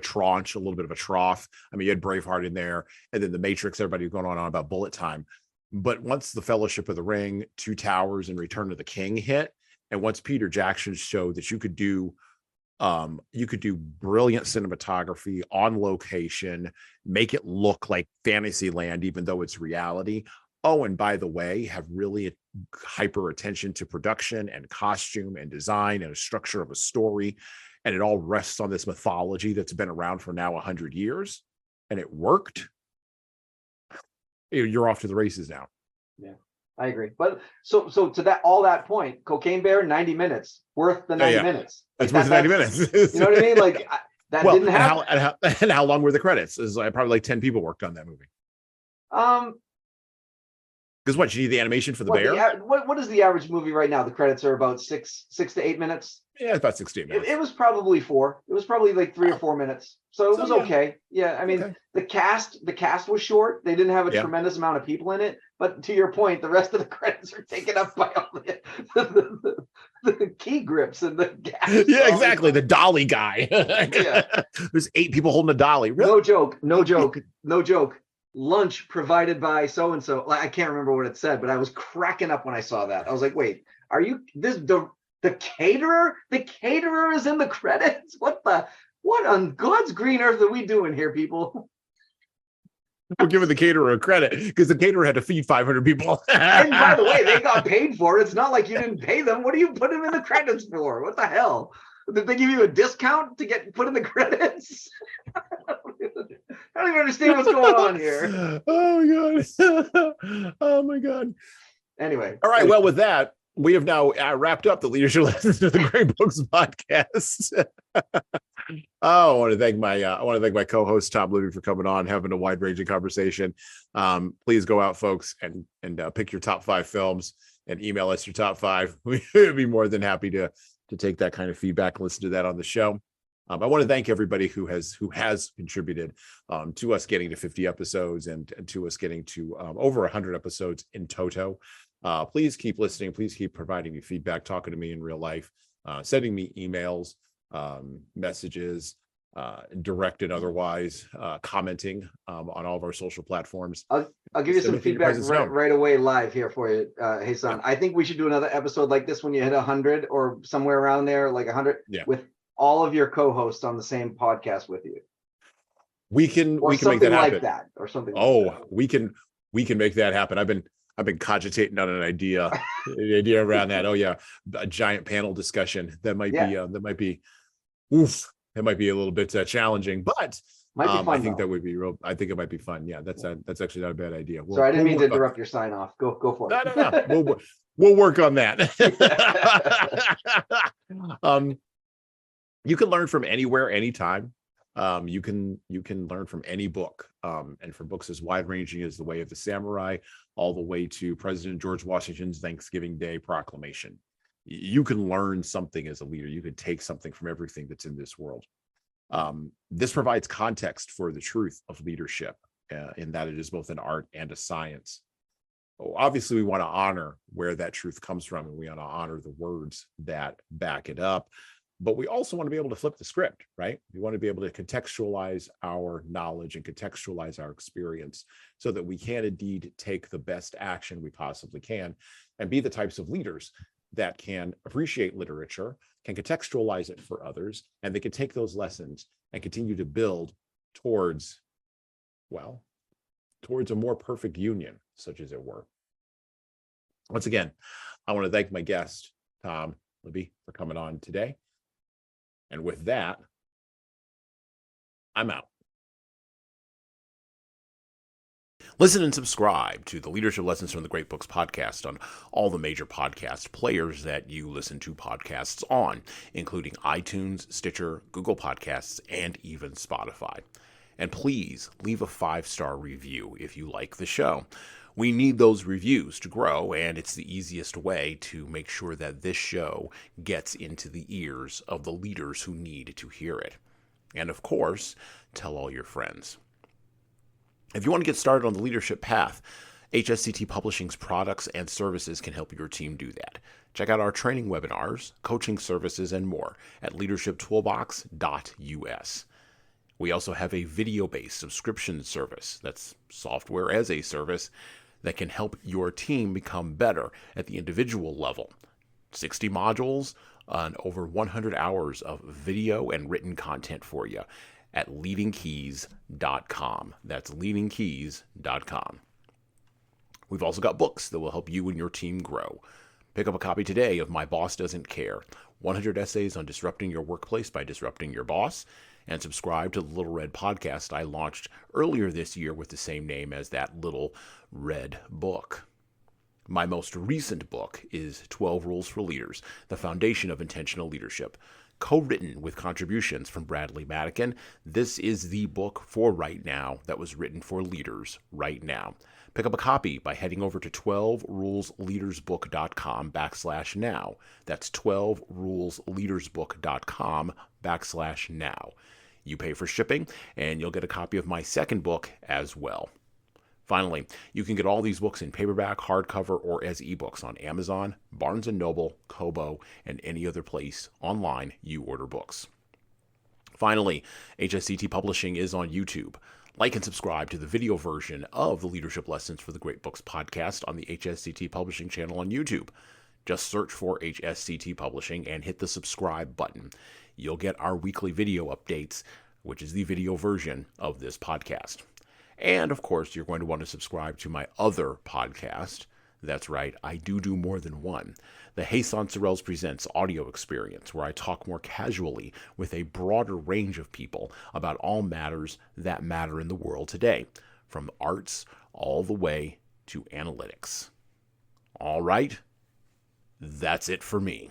A: tranche, a little bit of a trough. I mean, you had Braveheart in there, and then The Matrix, everybody was going on about bullet time. But once The Fellowship of the Ring, Two Towers, and Return of the King hit, and once Peter Jackson showed that you could do brilliant cinematography on location, make it look like Fantasyland, even though it's reality. Oh, and by the way, have really hyper attention to production and costume and design and a structure of a story. And it all rests on this mythology that's been around for now 100 years, and it worked. You're off to the races now. Yeah,
B: I agree. But so to that point, Cocaine Bear, 90 minutes, worth the 90 minutes.
A: That's worth the 90 minutes.
B: You know what I mean? Like that didn't happen.
A: And how long were the credits? Is probably like 10 people worked on that movie. Because what, you need the animation for the bear?
B: What is the average movie right now? The credits are about 6 to 8 minutes.
A: Yeah, about 6 to 8 minutes.
B: It was probably 4. It was probably like 3 or 4 minutes. So it was okay. Yeah, I mean, the cast was short. They didn't have a tremendous amount of people in it. But to your point, the rest of the credits are taken up by all the key grips and the gas.
A: Yeah, exactly. The dolly guy. There's 8 people holding a dolly. Really?
B: No joke. Lunch provided by so and so. I can't remember what it said, but I was cracking up when I saw that. I was like, "Wait, are you the caterer? The caterer is in the credits? What on God's green earth are we doing here, people?"
A: We're giving the caterer a credit because the caterer had to feed 500 people.
B: And by the way, they got paid for it. It's not like you didn't pay them. What do you put them in the credits for? What the hell? Did they give you a discount to get put in the credits? I don't even understand what's going on here.
A: Oh my god.
B: Anyway.
A: All right. Well, with that, we have now wrapped up the Leadership Lessons of the Great Books podcast. I want to thank my co-host Tom Libby for coming on, having a wide-ranging conversation. Please go out, folks, and pick your top 5 films and email us your top 5. We would be more than happy to to take that kind of feedback and listen to that on the show. I want to thank everybody who has contributed to us getting to 50 episodes and to us getting to over 100 episodes in toto. Please keep listening. Please keep providing me feedback, talking to me in real life, sending me emails, messages, direct and otherwise, commenting on all of our social platforms.
B: I'll give you some feedback right away live here for you, Jesan. I think we should do another episode like this when you hit 100 or somewhere around there, like 100, with all of your co-hosts on the same podcast with you. We can make that happen. Like that, or something. Like that.
A: we can make that happen. I've been cogitating on an idea, around that. Oh yeah, a giant panel discussion that might be it might be a little bit challenging, but might be fun, I think that would be real. I think it might be fun. Yeah, that's actually not a bad idea.
B: Sorry, I didn't mean to interrupt your sign off. Go for it.
A: No. We'll work on that. You can learn from anywhere, anytime. You can learn from any book, and from books as wide ranging as The Way of the Samurai, all the way to President George Washington's Thanksgiving Day Proclamation. You can learn something as a leader. You can take something from everything that's in this world. This provides context for the truth of leadership, in that it is both an art and a science. Obviously, we want to honor where that truth comes from, and we want to honor the words that back it up. But we also want to be able to flip the script, right? We want to be able to contextualize our knowledge and contextualize our experience so that we can indeed take the best action we possibly can and be the types of leaders that can appreciate literature, can contextualize it for others, and they can take those lessons and continue to build towards a more perfect union, such as it were. Once again, I want to thank my guest, Tom, Libby, for coming on today. And with that, I'm out. Listen and subscribe to the Leadership Lessons from the Great Books podcast on all the major podcast players that you listen to podcasts on, including iTunes, Stitcher, Google Podcasts, and even Spotify. And please leave a 5-star review if you like the show. We need those reviews to grow, and it's the easiest way to make sure that this show gets into the ears of the leaders who need to hear it. And of course, tell all your friends. If you want to get started on the leadership path, HSCT Publishing's products and services can help your team do that. Check out our training webinars, coaching services, and more at leadershiptoolbox.us. We also have a video-based subscription service, that's software as a service, that can help your team become better at the individual level. 60 modules and over 100 hours of video and written content for you at leadingkeys.com. That's leadingkeys.com. We've also got books that will help you and your team grow. Pick up a copy today of My Boss Doesn't Care, 100 essays on disrupting your workplace by disrupting your boss, and subscribe to the Little Red podcast I launched earlier this year with the same name as that Little Red book. My most recent book is 12 Rules for Leaders, the Foundation of Intentional Leadership, co-written with contributions from Bradley Madigan. This is the book for right now that was written for leaders right now. Pick up a copy by heading over to 12rulesleadersbook.com/now. That's 12rulesleadersbook.com/now. You pay for shipping, and you'll get a copy of my second book as well. Finally, you can get all these books in paperback, hardcover, or as ebooks on Amazon, Barnes & Noble, Kobo, and any other place online you order books. Finally, HSCT Publishing is on YouTube. Like and subscribe to the video version of the Leadership Lessons for the Great Books podcast on the HSCT Publishing channel on YouTube. Just search for HSCT Publishing and hit the subscribe button. You'll get our weekly video updates, which is the video version of this podcast. And of course, you're going to want to subscribe to my other podcast. That's right, I do more than one. The Jesan Sorrells Presents audio experience, where I talk more casually with a broader range of people about all matters that matter in the world today, from arts all the way to analytics. All right, that's it for me.